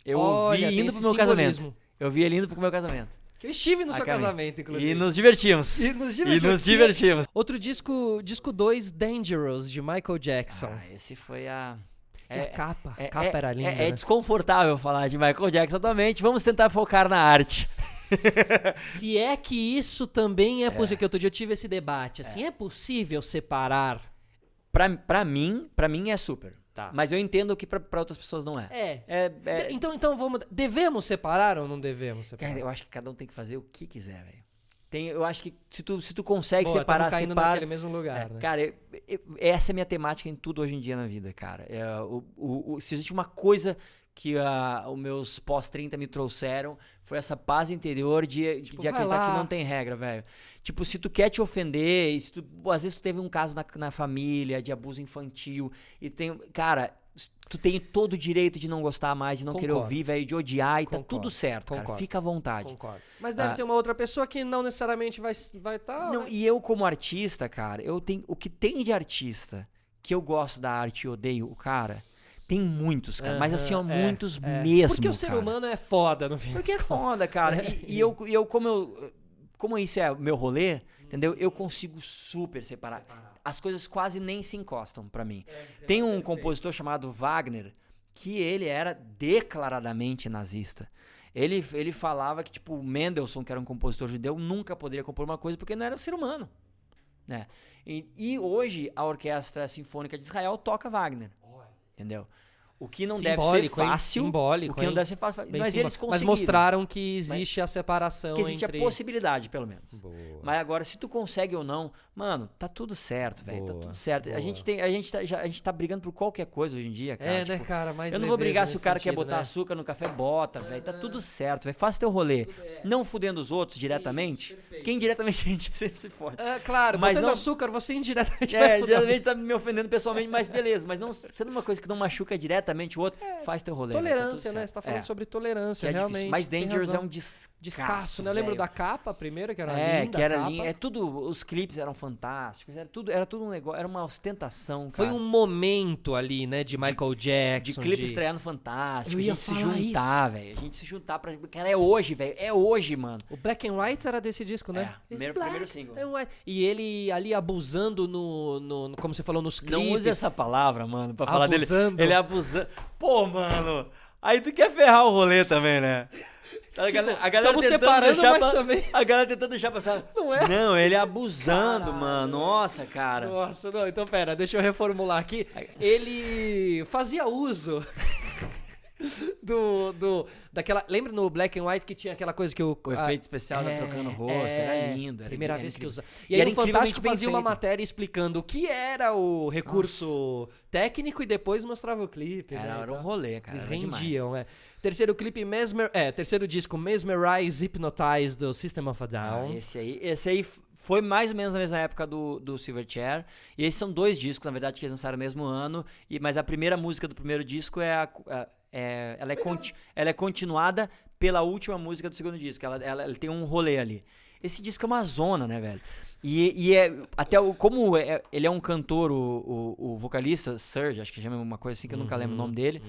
Eu ouvi indo pro meu casamento. Eu vi ele indo pro meu casamento. Que eu estive no seu casamento, inclusive. E nos divertimos. Outro disco 2, Dangerous, de Michael Jackson. Esse foi a capa. A capa era linda, né? É desconfortável falar de Michael Jackson atualmente. Vamos tentar focar na arte. Se é que isso também é possível, que outro dia eu tive esse debate. Assim, é possível separar? Pra mim é super. Tá. Mas eu entendo que pra outras pessoas não é. Então vamos... Devemos separar ou não devemos separar? Eu acho que cada um tem que fazer o que quiser, velho. Eu acho que se tu consegue Boa, separar, caindo separa. naquele mesmo lugar, né? Cara, essa é a minha temática em tudo hoje em dia na vida, cara. Se existe uma coisa que os meus pós-30 me trouxeram, foi essa paz interior de acreditar que não tem regra, velho. Tipo, se tu quer te ofender, às vezes tu teve um caso na família de abuso infantil, cara, tu tem todo o direito de não gostar mais, de não querer ouvir, velho, de odiar, e tá tudo certo, cara. Fica à vontade. Concordo. Mas deve ter uma outra pessoa que não necessariamente vai estar... Não, e eu como artista, cara, o que tem de artista que eu gosto da arte e odeio o cara... Tem muitos, cara. Mas assim, muitos mesmo. Porque o ser humano é foda, no fim. Porque é foda, cara. E eu como isso é meu rolê, entendeu? Eu consigo super separar. As coisas quase nem se encostam pra mim. Tem um compositor chamado Wagner, que ele era declaradamente nazista. Ele falava que, tipo, Mendelssohn, que era um compositor judeu, nunca poderia compor uma coisa porque não era um ser humano. Né? E hoje a Orquestra Sinfônica de Israel toca Wagner. Entendeu? O que não deve ser fácil. Simbólico, o que não deve ser fácil. Mas eles conseguiram. Mas mostraram que existe a separação que existe entre... a possibilidade, pelo menos. Boa. Mas agora, se tu consegue ou não, mano, tá tudo certo, velho. Tá tudo certo. Boa. A gente tá brigando por qualquer coisa hoje em dia, cara. Né, cara? Mais eu não vou brigar se o cara quer sentido, botar açúcar no café, bota, velho. Tá tudo certo, velho. Faça teu rolê. Não fudendo os outros diretamente. Quem diretamente a gente sempre se fode. Claro, mas botando não... açúcar, você indiretamente vai fuder. Diretamente tá me ofendendo pessoalmente, mas beleza. Mas não sendo uma coisa que não machuca diretamente o outro, faz teu rolê. Tolerância, né? Você tá falando sobre tolerância, realmente. Mas Dangerous é um descasso, né? Eu lembro da capa primeiro, que era linda. Que era linda. Os clipes eram fantásticos. Era tudo um negócio, era uma ostentação, cara. Foi um momento ali, né? De Michael Jackson. De clipe estreando fantástico. A gente se juntar, velho. A gente se juntar pra... Cara, é hoje, velho. É hoje, mano. O Black and White era desse disco, né? Primeiro single. E ele ali abusando como você falou, nos clipes. Não use essa palavra, mano, pra falar dele. Ele abusando. Pô, mano... Aí tu quer ferrar o rolê também, né? A galera tamo separando, mas também... A galera tentando deixar passar. Não é Não, assim. ele abusando, Caralho. mano. Nossa, cara. Nossa, não, então pera, deixa eu reformular aqui. Ele fazia uso daquela... Lembra no Black and White que tinha aquela coisa que O efeito especial da trocando o rosto, era lindo. Primeira era vez que incrível. usa. E aí era o Fantástico bem fazia uma feito. matéria explicando o que era o recurso técnico e depois mostrava o clipe. né, Era e um tal. rolê, cara. Eles era demais. rendiam, Terceiro clipe, terceiro disco, Mesmerize, Hypnotize, do System of a Down. Esse aí foi mais ou menos na mesma época do Silverchair. E esses são 2 discos, na verdade, que eles lançaram no mesmo ano. Mas a primeira música do primeiro disco ela é continuada pela última música do segundo disco. Ela tem um rolê ali. Esse disco é uma zona, né, velho? E como ele é um cantor, o vocalista, Serge, acho que chama uma coisa assim que eu nunca lembro o nome dele.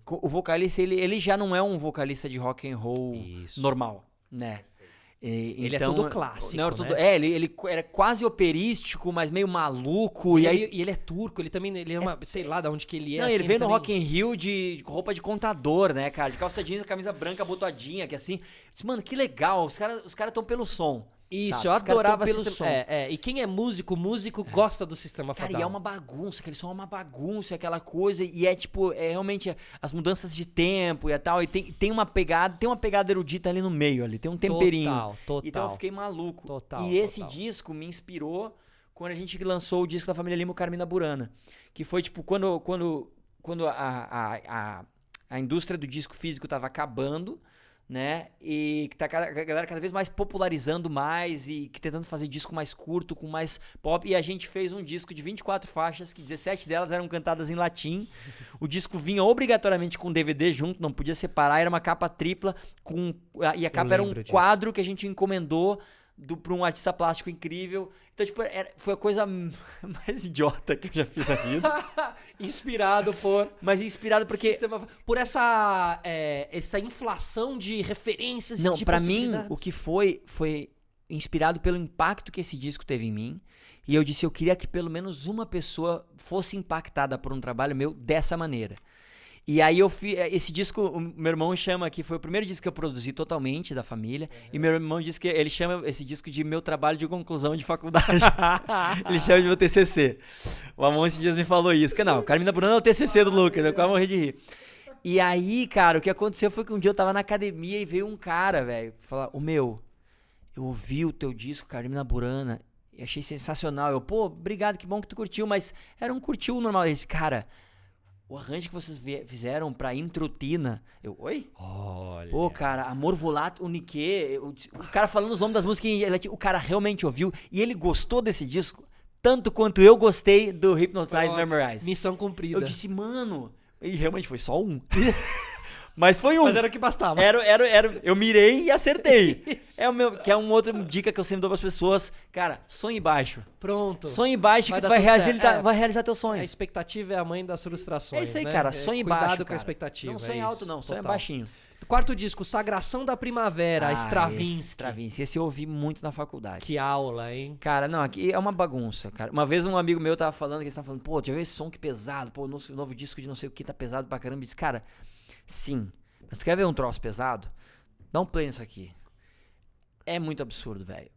O vocalista, ele já não é um vocalista de rock and roll normal, né? Ele então, é todo clássico, né? Ele era quase operístico, mas meio maluco. E ele é turco, ele é uma... Sei lá de onde que ele é. Não, assim, ele veio no também... Rock in Rio de roupa de contador, né, cara? De calça jeans, camisa branca abotoadinha, que assim... Eu disse, mano, que legal, os caras tão pelo som. Isso, sabe? eu adorava pelo sistema... som. E quem é músico gosta do Sistema Cara, Fatal. e é uma bagunça, aquele som é uma bagunça, aquela coisa, e é realmente as mudanças de tempo e tal, e tem uma pegada erudita ali no meio, ali, tem um temperinho. Total. Então eu fiquei maluco. Total, e esse disco me inspirou quando a gente lançou o disco da família Lima, o Carmina Burana, que foi tipo quando a indústria do disco físico tava acabando, né? E que tá a galera cada vez mais popularizando mais e tentando fazer disco mais curto, com mais pop. E a gente fez um disco de 24 faixas, que 17 delas eram cantadas em latim. O disco vinha obrigatoriamente com DVD junto, não podia separar. Era uma capa tripla, e a capa era um quadro que a gente encomendou pra um artista plástico incrível. Então, tipo, foi a coisa mais idiota que eu já fiz na vida. Inspirado porque... Por essa inflação de referências Não, de pra mim, possibilidades. o que foi inspirado pelo impacto que esse disco teve em mim. E eu disse, eu queria que pelo menos uma pessoa fosse impactada por um trabalho meu dessa maneira. E aí eu fiz esse disco, o meu irmão chama que foi o primeiro disco que eu produzi totalmente da família. E meu irmão disse que ele chama esse disco de meu trabalho de conclusão de faculdade. Ele chama de meu TCC. O Amon esses dias me falou isso. Que não, o Carmina Burana é o TCC do Lucas, eu quase morri de rir. E aí, cara, o que aconteceu foi que um dia eu tava na academia e veio um cara, velho, falar, eu ouvi o teu disco, Carmina Burana, e achei sensacional. Eu, pô, obrigado, que bom que tu curtiu, mas era um curtiu normal. Ele disse, cara... O arranjo que vocês fizeram pra Introtina. Oi? Olha. Pô, cara, Amor Volátil, o Niquet. O cara falando os nomes das músicas, o cara realmente ouviu. E ele gostou desse disco, tanto quanto eu gostei do Hypnotize Memorize. Missão cumprida. Eu disse, mano. E realmente foi só um. Mas foi um. Mas era o que bastava. Eu mirei e acertei. Que é uma outra dica que eu sempre dou pras pessoas. Cara, sonhe baixo. Pronto. Sonhe baixo que tu vai realizar teus sonhos. A expectativa é a mãe das frustrações. É isso aí, né? cara. Sonhe baixo. Cuidado com cara. a expectativa. Não sonhe alto, não. Sonhe baixinho. Quarto disco, Sagração da Primavera, Stravinsky. Esse eu ouvi muito na faculdade. Que aula, hein? Cara, não, aqui é uma bagunça, cara. Uma vez um amigo meu tava falando, que eles estavam falando, pô, já viu esse som que pesado? Pô, o novo disco de não sei o que tá pesado pra caramba. Eu disse, cara, sim. Mas tu quer ver um troço pesado? Dá um play nisso aqui. É muito absurdo, velho.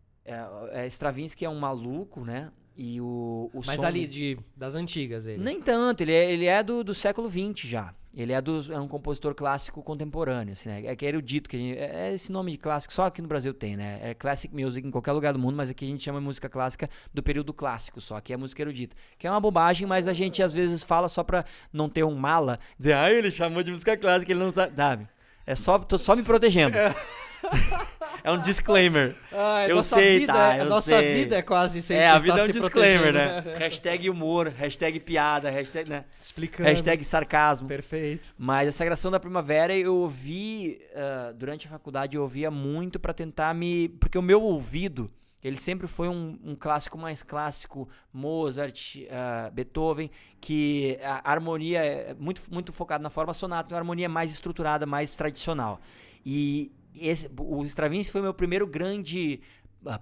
Stravinsky é um maluco, né? E o Mas som ali das antigas, ele. Nem tanto, ele é do século XX já. Ele é um compositor clássico contemporâneo, assim, né? É que é erudito, é esse nome de clássico, só aqui no Brasil tem, né? É classic music em qualquer lugar do mundo, mas aqui a gente chama música clássica do período clássico só, que é música erudita. Que é uma bobagem, mas a gente às vezes fala só pra não ter um mala, dizer, ele chamou de música clássica, ele não sabe. Tô só me protegendo. É um disclaimer. Eu sei, tá? Nossa vida é quase sempre a vida é um disclaimer, né? Hashtag humor, hashtag piada, hashtag, né? Explicando. Hashtag sarcasmo. Perfeito. Mas a Sagração da Primavera eu ouvi, durante a faculdade eu ouvia muito pra tentar porque o meu ouvido, ele sempre foi um clássico mais clássico, Mozart, Beethoven, que a harmonia é muito, muito focada na forma sonata, então a harmonia é mais estruturada, mais tradicional. E o Stravinsky foi meu primeiro grande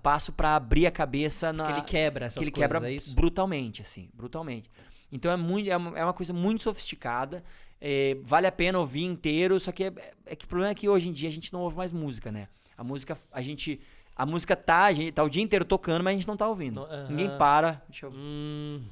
passo pra abrir a cabeça que ele quebra essas coisas, quebra é isso? brutalmente, assim, brutalmente. Então é uma coisa muito sofisticada. Vale a pena ouvir inteiro, só que é que o problema é que hoje em dia a gente não ouve mais música, né? A música a gente tá o dia inteiro tocando, mas a gente não tá ouvindo. Ninguém para. Deixa eu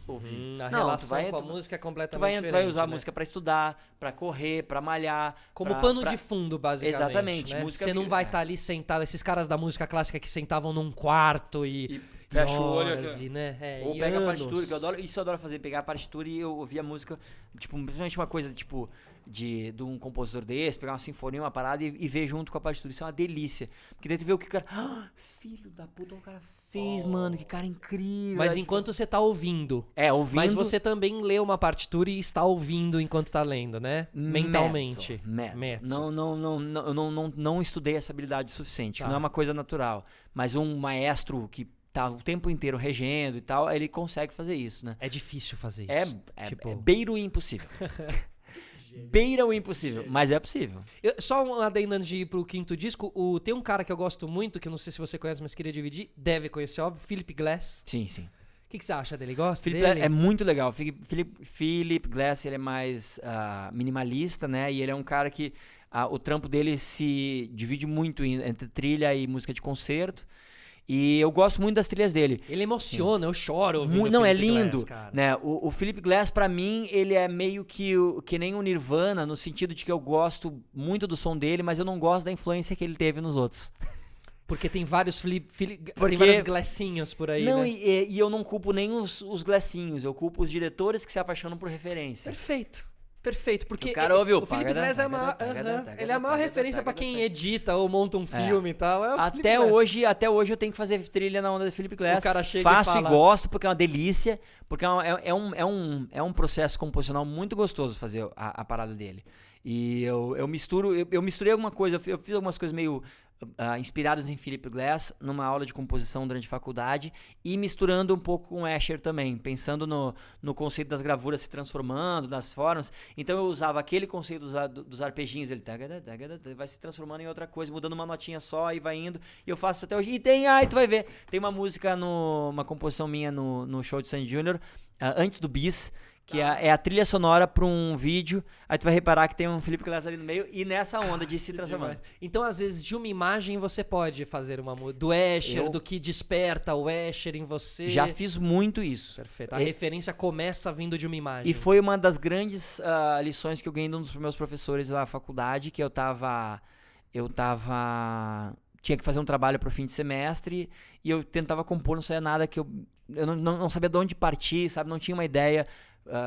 ouvir. A relação com a música é completamente diferente. Tu vai usar a música pra estudar, pra correr, pra malhar. Como pano de fundo, basicamente. Exatamente. Né? Você não vai estar ali sentado, esses caras da música clássica que sentavam num quarto e fecha o olho, né? Ou pega a partitura, que eu adoro fazer, pegar a partitura e eu ouvir a música, tipo, principalmente uma coisa, tipo, de um compositor desse, pegar uma sinfonia, uma parada e ver junto com a partitura. Isso é uma delícia. Porque daí tu vê o que o cara... filho da puta, o cara fez, mano, que cara incrível. Mas enquanto você tá ouvindo. Ouvindo. Mas você também lê uma partitura e está ouvindo enquanto tá lendo, né? Mentalmente. Mezzo. Não estudei essa habilidade suficiente. Não é uma coisa natural. Mas um maestro que tá o tempo inteiro regendo e tal, ele consegue fazer isso, né? É difícil fazer isso. É beira o impossível. Beira o impossível, mas é possível. Só um adendo antes de ir pro quinto disco, tem um cara que eu gosto muito, que eu não sei se você conhece, mas queria dividir, deve conhecer, óbvio, Philip Glass. Sim. O que você acha dele? Gosta dele? É muito legal. Philip Glass, ele é mais minimalista, né? E ele é um cara que o trampo dele se divide muito entre trilha e música de concerto. E eu gosto muito das trilhas dele. Ele emociona, eu choro ouvindo Não, o é Philip lindo, Glass, cara. Né? O Philip Glass, pra mim, ele é meio que nem o Nirvana, no sentido de que eu gosto muito do som dele, mas eu não gosto da influência que ele teve nos outros. Porque tem vários tem vários Glassinhos por aí, não, né? E eu não culpo nem os Glassinhos, eu culpo os diretores que se apaixonam por referência. Perfeito, porque o cara ouviu, o Philip Glass é a maior referência pra quem edita ou monta um filme e tal. Até hoje eu tenho que fazer trilha na onda do Philip Glass. O cara chega Faço e fala... gosto porque é uma delícia, porque é um processo composicional muito gostoso fazer a parada dele. E eu misturei alguma coisa, eu fiz algumas coisas meio inspiradas em Philip Glass numa aula de composição durante a faculdade e misturando um pouco com Escher também, pensando no conceito das gravuras se transformando, das formas. Então eu usava aquele conceito dos arpeginhos, ele vai se transformando em outra coisa, mudando uma notinha só e vai indo. E eu faço isso até hoje. E tu vai ver, tem uma música, uma composição minha no show de Sandy Jr., antes do Bis, que é a trilha sonora para um vídeo. Aí tu vai reparar que tem um Philip Glass ali no meio e nessa onda de se transformar. Então, às vezes, de uma imagem você pode fazer uma música do Escher, do que desperta o Escher em você. Já fiz muito isso. Perfeito. A referência começa vindo de uma imagem. E foi uma das grandes lições que eu ganhei de um dos meus professores da faculdade, que eu tinha que fazer um trabalho para o fim de semestre e eu tentava compor, não sabia nada, que eu não sabia de onde partir, sabe? Não tinha uma ideia.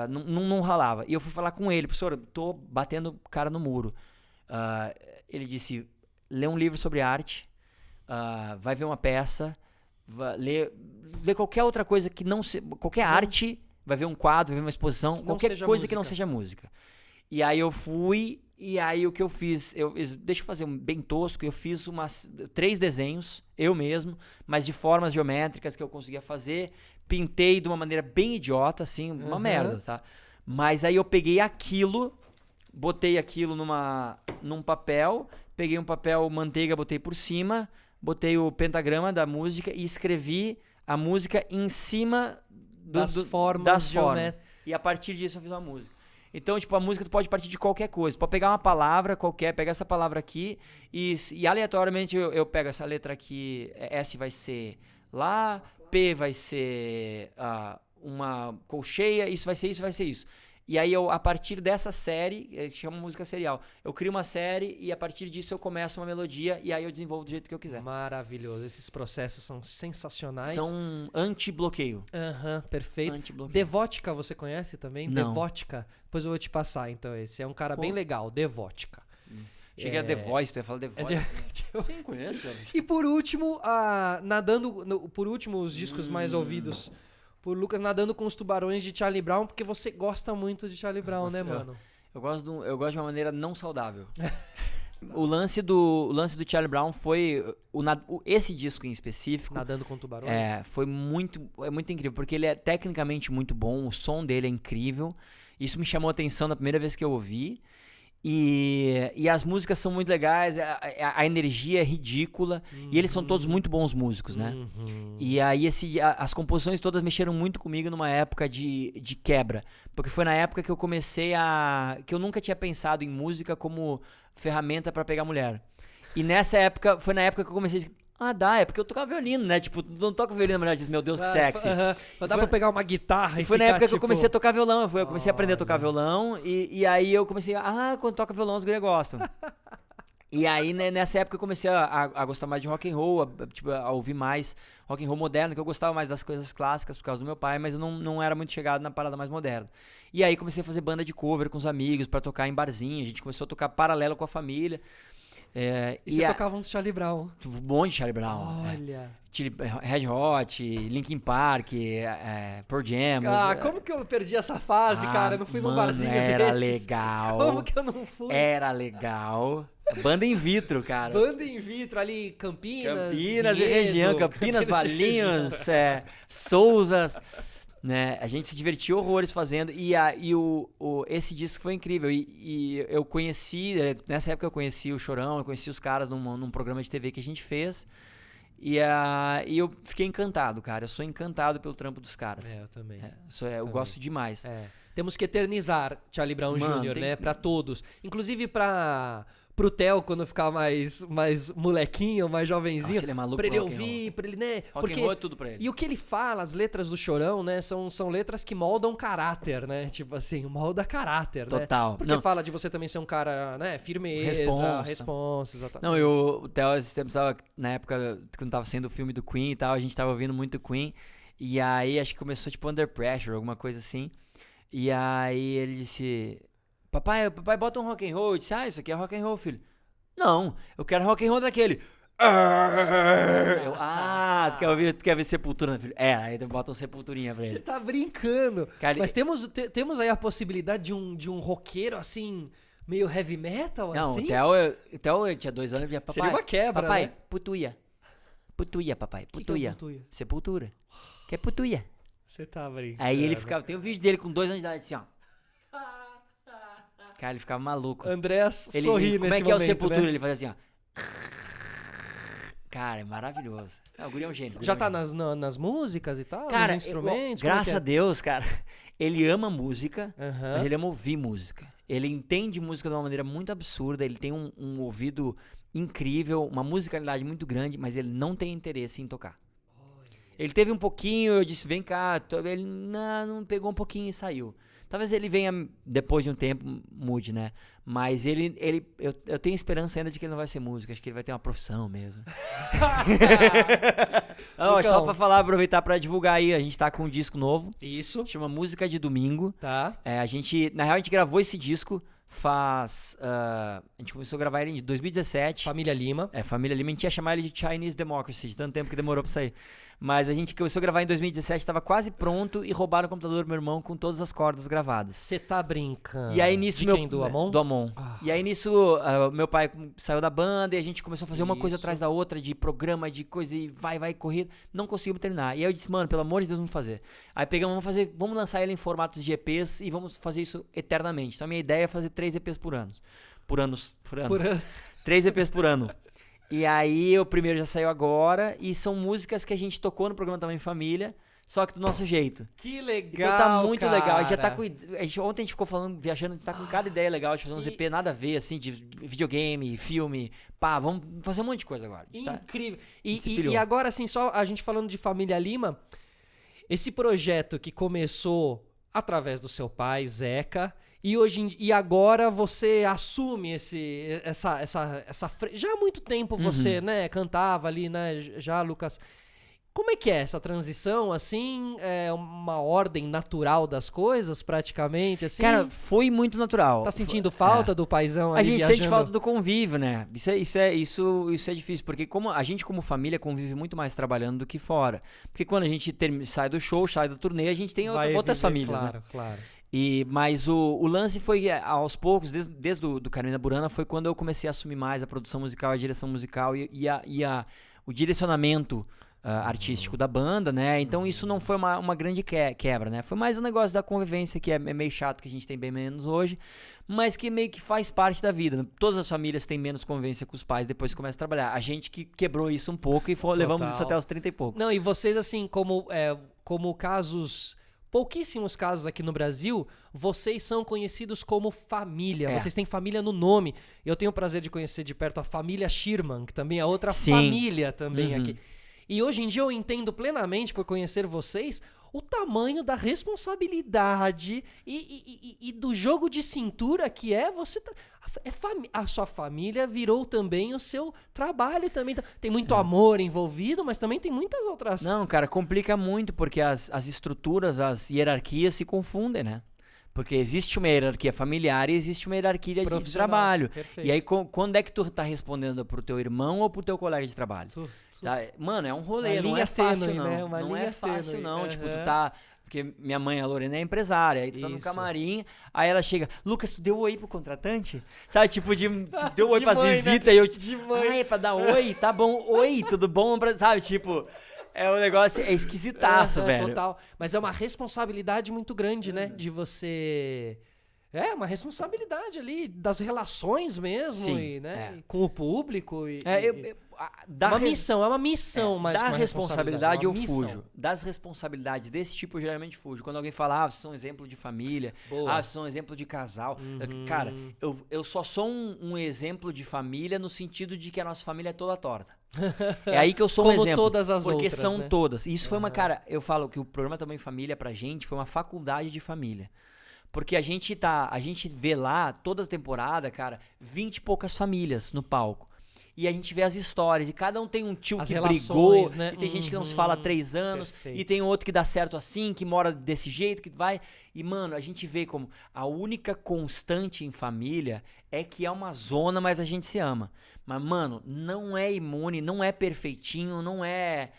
Não ralava. E eu fui falar com ele, professor, eu tô batendo cara no muro. Ele disse, lê um livro sobre arte, vai ver uma peça, lê qualquer outra coisa que não seja... Qualquer arte, vai ver um quadro, vai ver uma exposição, qualquer coisa que não seja música. E aí eu fui, e aí o que eu fiz, deixa eu fazer um bem tosco, eu fiz 3 desenhos, eu mesmo, mas de formas geométricas que eu conseguia fazer, pintei de uma maneira bem idiota, assim, uma merda, tá? Mas aí eu peguei aquilo, botei aquilo num papel, peguei um papel manteiga, botei por cima, botei o pentagrama da música e escrevi a música em cima das formas. E a partir disso eu fiz uma música. Então, tipo, a música tu pode partir de qualquer coisa. Tu pode pegar uma palavra qualquer, pegar essa palavra aqui e aleatoriamente eu pego essa letra aqui, S vai ser Lá, P vai ser uma colcheia, isso vai ser isso. E aí a partir dessa série, se chama música serial, eu crio uma série e a partir disso eu começo uma melodia e aí eu desenvolvo do jeito que eu quiser. Maravilhoso, esses processos são sensacionais. São anti-bloqueio. Perfeito. Anti-bloqueio. Devotica você conhece também? Não. Devotica? Depois eu vou te passar, então, esse é um cara bem legal, Devotica. Cheguei a The Voice, tu ia falar The Voice. Sim, conheço. E por último, por último, os discos mais ouvidos por Lucas, Nadando com os Tubarões de Charlie Brown, porque você gosta muito de Charlie Brown, nossa, né, mano? Eu gosto de uma maneira não saudável. O lance do Charlie Brown foi esse disco em específico. Nadando com Tubarões. Foi muito incrível, porque ele é tecnicamente muito bom, o som dele é incrível. Isso me chamou a atenção na primeira vez que eu ouvi. E as músicas são muito legais, a energia é ridícula, e eles são todos muito bons músicos, né? E aí as composições todas mexeram muito comigo numa época de quebra, porque foi na época que eu comecei que eu nunca tinha pensado em música como ferramenta pra pegar mulher. E foi na época que eu comecei é porque eu tocava violino, né? Tipo, não toca violino, a mulher diz, meu Deus, que sexy. Dá pra pegar uma guitarra e e foi ficar, na época que eu tipo... comecei a tocar violão. Eu comecei a aprender a tocar violão e aí eu comecei quando toca violão os gurias gostam. E aí, né, nessa época eu comecei a gostar mais de rock and roll, a ouvir mais rock and roll moderno, que eu gostava mais das coisas clássicas por causa do meu pai, mas eu não era muito chegado na parada mais moderna. E aí comecei a fazer banda de cover com os amigos pra tocar em barzinho, a gente começou a tocar paralelo com a família. E você tocava uns Charlie Brown. Um monte de Charlie Brown. Olha. Red Hot, Linkin Park, Pearl Jam. Como que eu perdi essa fase, cara? Eu não fui num barzinho era desses. Legal. Como que eu não fui? Era legal. Banda in vitro, cara. Banda in vitro ali, Campinas e região, Campinas, Valinhos, Souzas. Né? A gente se divertiu horrores fazendo esse disco foi incrível e eu conheci, nessa época eu conheci o Chorão, eu conheci os caras num programa de TV que a gente fez e eu fiquei encantado, cara, eu sou encantado pelo trampo dos caras. Eu também. Eu gosto demais. Temos que eternizar Charlie Brown Jr., né, pra todos, inclusive pro Theo, quando ficar mais molequinho, mais jovenzinho. Nossa, ele é maluco pra ele ouvir, pra ele, né? Rock and roll é tudo pra ele. E o que ele fala, as letras do Chorão, né? São letras que moldam caráter, né? Tipo assim, molda caráter, né? Total. Porque fala de você também ser um cara, né? Firmeza, responsa, exatamente. Não, o Theo, esses tempos, na época, quando tava saindo o filme do Queen e tal, a gente tava ouvindo muito Queen. E aí, acho que começou tipo Under Pressure, alguma coisa assim. E aí ele disse... Papai, bota um rock and roll. Eu disse, isso aqui é rock and roll, filho. Não, eu quero rock and roll daquele. Tu quer ver Sepultura, filho? Aí bota uma Sepulturinha pra ele. Você tá brincando. Cara, mas temos aí a possibilidade de um roqueiro, assim, meio heavy metal, não, assim? O Theo tinha 2 anos e já, papai... Seria uma quebra, papai, né? Putuia, papai, Putuia. Que é Putuia? Sepultura. Que é Putuia. Você tá brincando. Aí ele ficava... Tem um vídeo dele com 2 anos de idade, assim, ó. Cara, ele ficava maluco. André sorri nesse momento, como é que é o Sepultura? Né? Ele fazia assim, ó. Cara, é maravilhoso. O guri é um gênio. Já tá nas músicas e tal? Cara, nos instrumentos? Graças a Deus, cara. Ele ama música, Uhum. mas ele ama ouvir música. Ele entende música de uma maneira muito absurda. Ele tem um ouvido incrível, uma musicalidade muito grande, mas ele não tem interesse em tocar. Ele teve um pouquinho, eu disse, vem cá. Ele não pegou um pouquinho e saiu. Talvez ele venha, depois de um tempo, mude, né? Mas eu tenho esperança ainda de que ele não vai ser músico. Acho que ele vai ter uma profissão mesmo. Só pra falar, aproveitar pra divulgar aí. A gente tá com um disco novo. Isso. Chama Música de Domingo. Tá. Na real, a gente gravou esse disco a gente começou a gravar ele em 2017. Família Lima. Família Lima. A gente ia chamar ele de Chinese Democracy, de tanto tempo que demorou pra sair. Mas a gente começou a gravar em 2017, tava quase pronto e roubaram o computador do meu irmão com todas as cordas gravadas. Você tá brincando? E aí nisso quem? Do Amon? Do Amon. E aí nisso meu pai saiu da banda e a gente começou a fazer uma coisa atrás da outra, de programa, de coisa e vai, corrida. Não conseguimos terminar. E aí eu disse, mano, pelo amor de Deus, vamos fazer. Aí pegamos, vamos lançar ele em formatos de EPs e vamos fazer isso eternamente. Então a minha ideia é fazer 3 EPs por ano. Por ano. 3 EPs por ano. E aí o primeiro já saiu agora e são músicas que a gente tocou no programa Tamanho Família, só que do nosso jeito. Que legal, então tá muito cara. legal. A gente já tá com... ontem a gente ficou falando, viajando, a gente tá com cada ideia legal de fazer uns EP nada a ver, assim, de videogame, filme. Vamos fazer um monte de coisa agora. Incrível. E agora, assim, só a gente falando de Família Lima, esse projeto que começou através do seu pai, Zeca... E agora você assume essa já há muito tempo você, né, cantava ali, né, já, Lucas. Como é que é essa transição, assim? É uma ordem natural das coisas, praticamente, assim? Cara, foi muito natural. Tá sentindo falta do paizão ali A gente viajando? sente falta do convívio, né? Isso é difícil, porque a gente como família convive muito mais trabalhando do que fora. Porque quando a gente sai do show, sai da turnê, a gente tem outras famílias, claro, né? Claro. Mas o lance foi, aos poucos, desde do Carmina Burana, foi quando eu comecei a assumir mais a produção musical, a direção musical e o direcionamento artístico da banda, né? Então isso não foi uma grande quebra, né? Foi mais um negócio da convivência que é meio chato, que a gente tem bem menos hoje, mas que meio que faz parte da vida, né? Todas as famílias têm menos convivência com os pais depois que começam a trabalhar. A gente que quebrou isso um pouco e levamos isso até os 30 e poucos. Não, e vocês, assim, como pouquíssimos casos aqui no Brasil, vocês são conhecidos como família. Vocês têm família no nome. Eu tenho o prazer de conhecer de perto a família Schirman, que também é outra família também aqui. E hoje em dia eu entendo plenamente, por conhecer vocês, o tamanho da responsabilidade e do jogo de cintura que é você... A sua família virou também o seu trabalho também. Tem muito amor envolvido, mas também tem muitas outras... Não, cara, complica muito, porque as estruturas, as hierarquias se confundem, né? Porque existe uma hierarquia familiar e existe uma hierarquia de trabalho. Perfeito. E aí, quando é que tu tá respondendo pro teu irmão ou pro teu colega de trabalho? Mano, é um rolê, não é fácil não. Né? Não é fácil não, tipo, tu Uhum. tá... Porque minha mãe, a Lorena, é empresária, aí tu tá no camarim, aí ela chega, Lucas, tu deu oi pro contratante? Sabe, tipo, tu deu oi pras visitas, né? E eu de mãe. é pra dar oi, tá bom, oi, tudo bom? Sabe, tipo... É um negócio, é esquisitaço, velho. Total. Mas é uma responsabilidade muito grande, né? De você... É, uma responsabilidade ali das relações mesmo, Sim, e, né? Com o público. Missão, é uma missão, mas da com responsabilidade eu missão. fujo. Das responsabilidades desse tipo eu geralmente fujo. Quando alguém fala, vocês são um exemplo de família, vocês são um exemplo de casal. Cara, eu só sou um exemplo de família no sentido de que a nossa família é toda torta. É aí que eu sou um exemplo. Como todas as porque outras, são né? todas. E isso foi cara, eu falo que o programa Tamanho Família pra gente foi uma faculdade de família. Porque a gente vê lá, toda a temporada, cara, 20 e poucas famílias no palco. E a gente vê as histórias, e cada um tem um tio que brigou, né? E tem gente que não se fala há 3 anos, Perfeito. e tem outro que dá certo assim, que mora desse jeito, que vai... E, mano, a gente vê como a única constante em família é que é uma zona, mas a gente se ama. Mas, mano, não é imune, não é perfeitinho, não é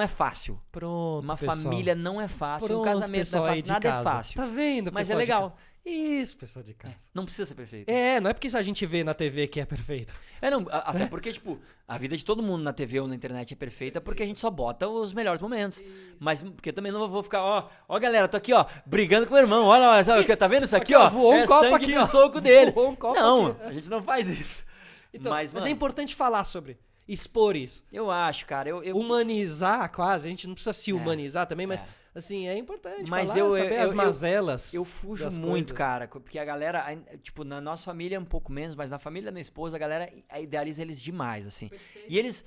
fácil. Pronto, Uma pessoal. família não é fácil, Pronto, um casamento pessoal não é aí fácil, de nada casa. é fácil. Tá vendo, Mas é pessoal de legal. casa? Isso, pessoal de casa. Não precisa ser perfeito. Não é porque a gente vê na TV que é perfeito. Até porque, tipo, a vida de todo mundo na TV ou na internet é perfeita porque a gente só bota os melhores momentos. Mas, porque também não vou ficar, ó, galera, tô aqui, ó, brigando com o meu irmão, olha, sabe, tá vendo isso aqui, ó? Voou um copo sangue aqui, no ó. soco dele. Voou um copo Não, aqui. a gente não faz isso. Então, mas mano, é importante falar sobre, expor isso. Eu acho, cara, Humanizar quase, a gente não precisa se humanizar também, mas assim, é importante mas falar, saber as mazelas. Eu fujo das muito, coisas. cara, porque a galera, tipo, na nossa família é um pouco menos, mas na família da minha esposa, a galera idealiza eles demais, assim. Perfeito. E eles,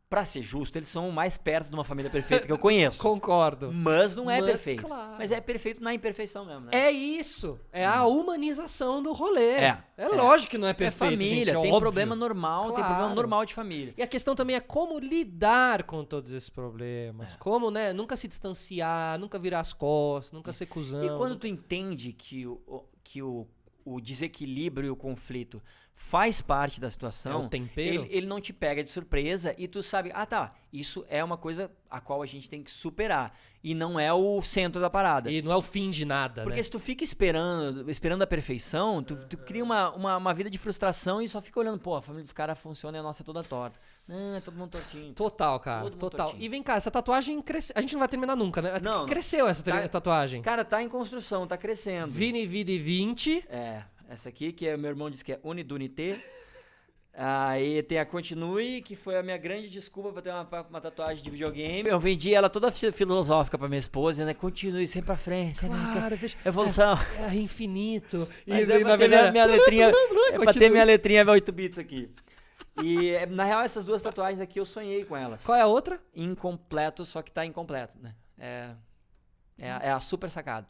pra ser justo, eles são o mais perto de uma família perfeita que eu conheço. Concordo. Mas não é perfeito. Claro. Mas é perfeito na imperfeição mesmo, né? É isso. É a humanização do rolê. É. Lógico que não é perfeito, família, gente, é tem óbvio. problema normal, tem Claro. problema normal de família. E a questão também é como lidar com todos esses problemas. Como, né, nunca se distanciar, nunca virar as costas, nunca ser cuzão. E quando tu entende que o desequilíbrio e o conflito faz parte da situação, É o tempero? ele não te pega de surpresa e tu sabe, isso é uma coisa a qual a gente tem que superar e não é o centro da parada. E não é o fim de nada, Porque né? se tu fica esperando a perfeição, tu cria uma vida de frustração e só fica olhando, pô, a família dos caras funciona e a nossa é toda torta. Não, é todo mundo tortinho. Total, cara. Todo mundo Total. tortinho. E vem cá, essa tatuagem cresceu. A gente não vai terminar nunca, né? Não. Cresceu essa Tá- tatuagem. Cara, tá em construção, tá crescendo. Vini Vidi 20. Essa aqui, que meu irmão disse que é Unidunité. Aí tem a Continue, que foi a minha grande desculpa pra ter uma tatuagem de videogame. Eu vendi ela toda filosófica pra minha esposa, né? Continue sempre pra frente. Claro, veja. Evolução. É infinito. Mas daí, é pra ter minha letrinha. É pra ter Continue. minha letrinha 8 bits aqui. E, na real, essas duas tatuagens aqui eu sonhei com elas. Qual é a outra? Incompleto, só que tá incompleto, né? É a super sacada.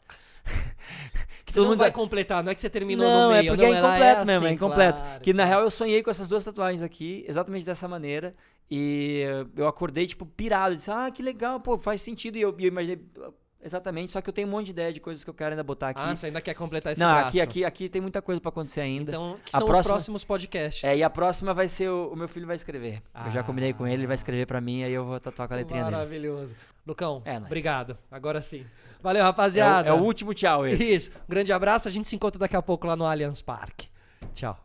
Que Você não vai completar, não é que você terminou não, no meio. é porque é ela incompleto mesmo, assim, é incompleto. claro, Que na claro. real eu sonhei com essas duas tatuagens aqui, exatamente dessa maneira. E eu acordei, tipo, pirado. Disse, que legal, pô, faz sentido. E eu imaginei exatamente, só que eu tenho um monte de ideia de coisas que eu quero ainda botar aqui. Você ainda quer completar esse Não, braço. aqui tem muita coisa pra acontecer ainda. Então, que A são próxima- os próximos podcasts. E a próxima vai ser o meu filho vai escrever. Eu já combinei com ele vai escrever pra mim, aí eu vou tatuar com a letrinha dele. Maravilhoso. Lucão, É nóis. obrigado. Agora sim. Valeu, rapaziada. É o último tchau esse. Isso. Um grande abraço. A gente se encontra daqui a pouco lá no Allianz Parque. Tchau.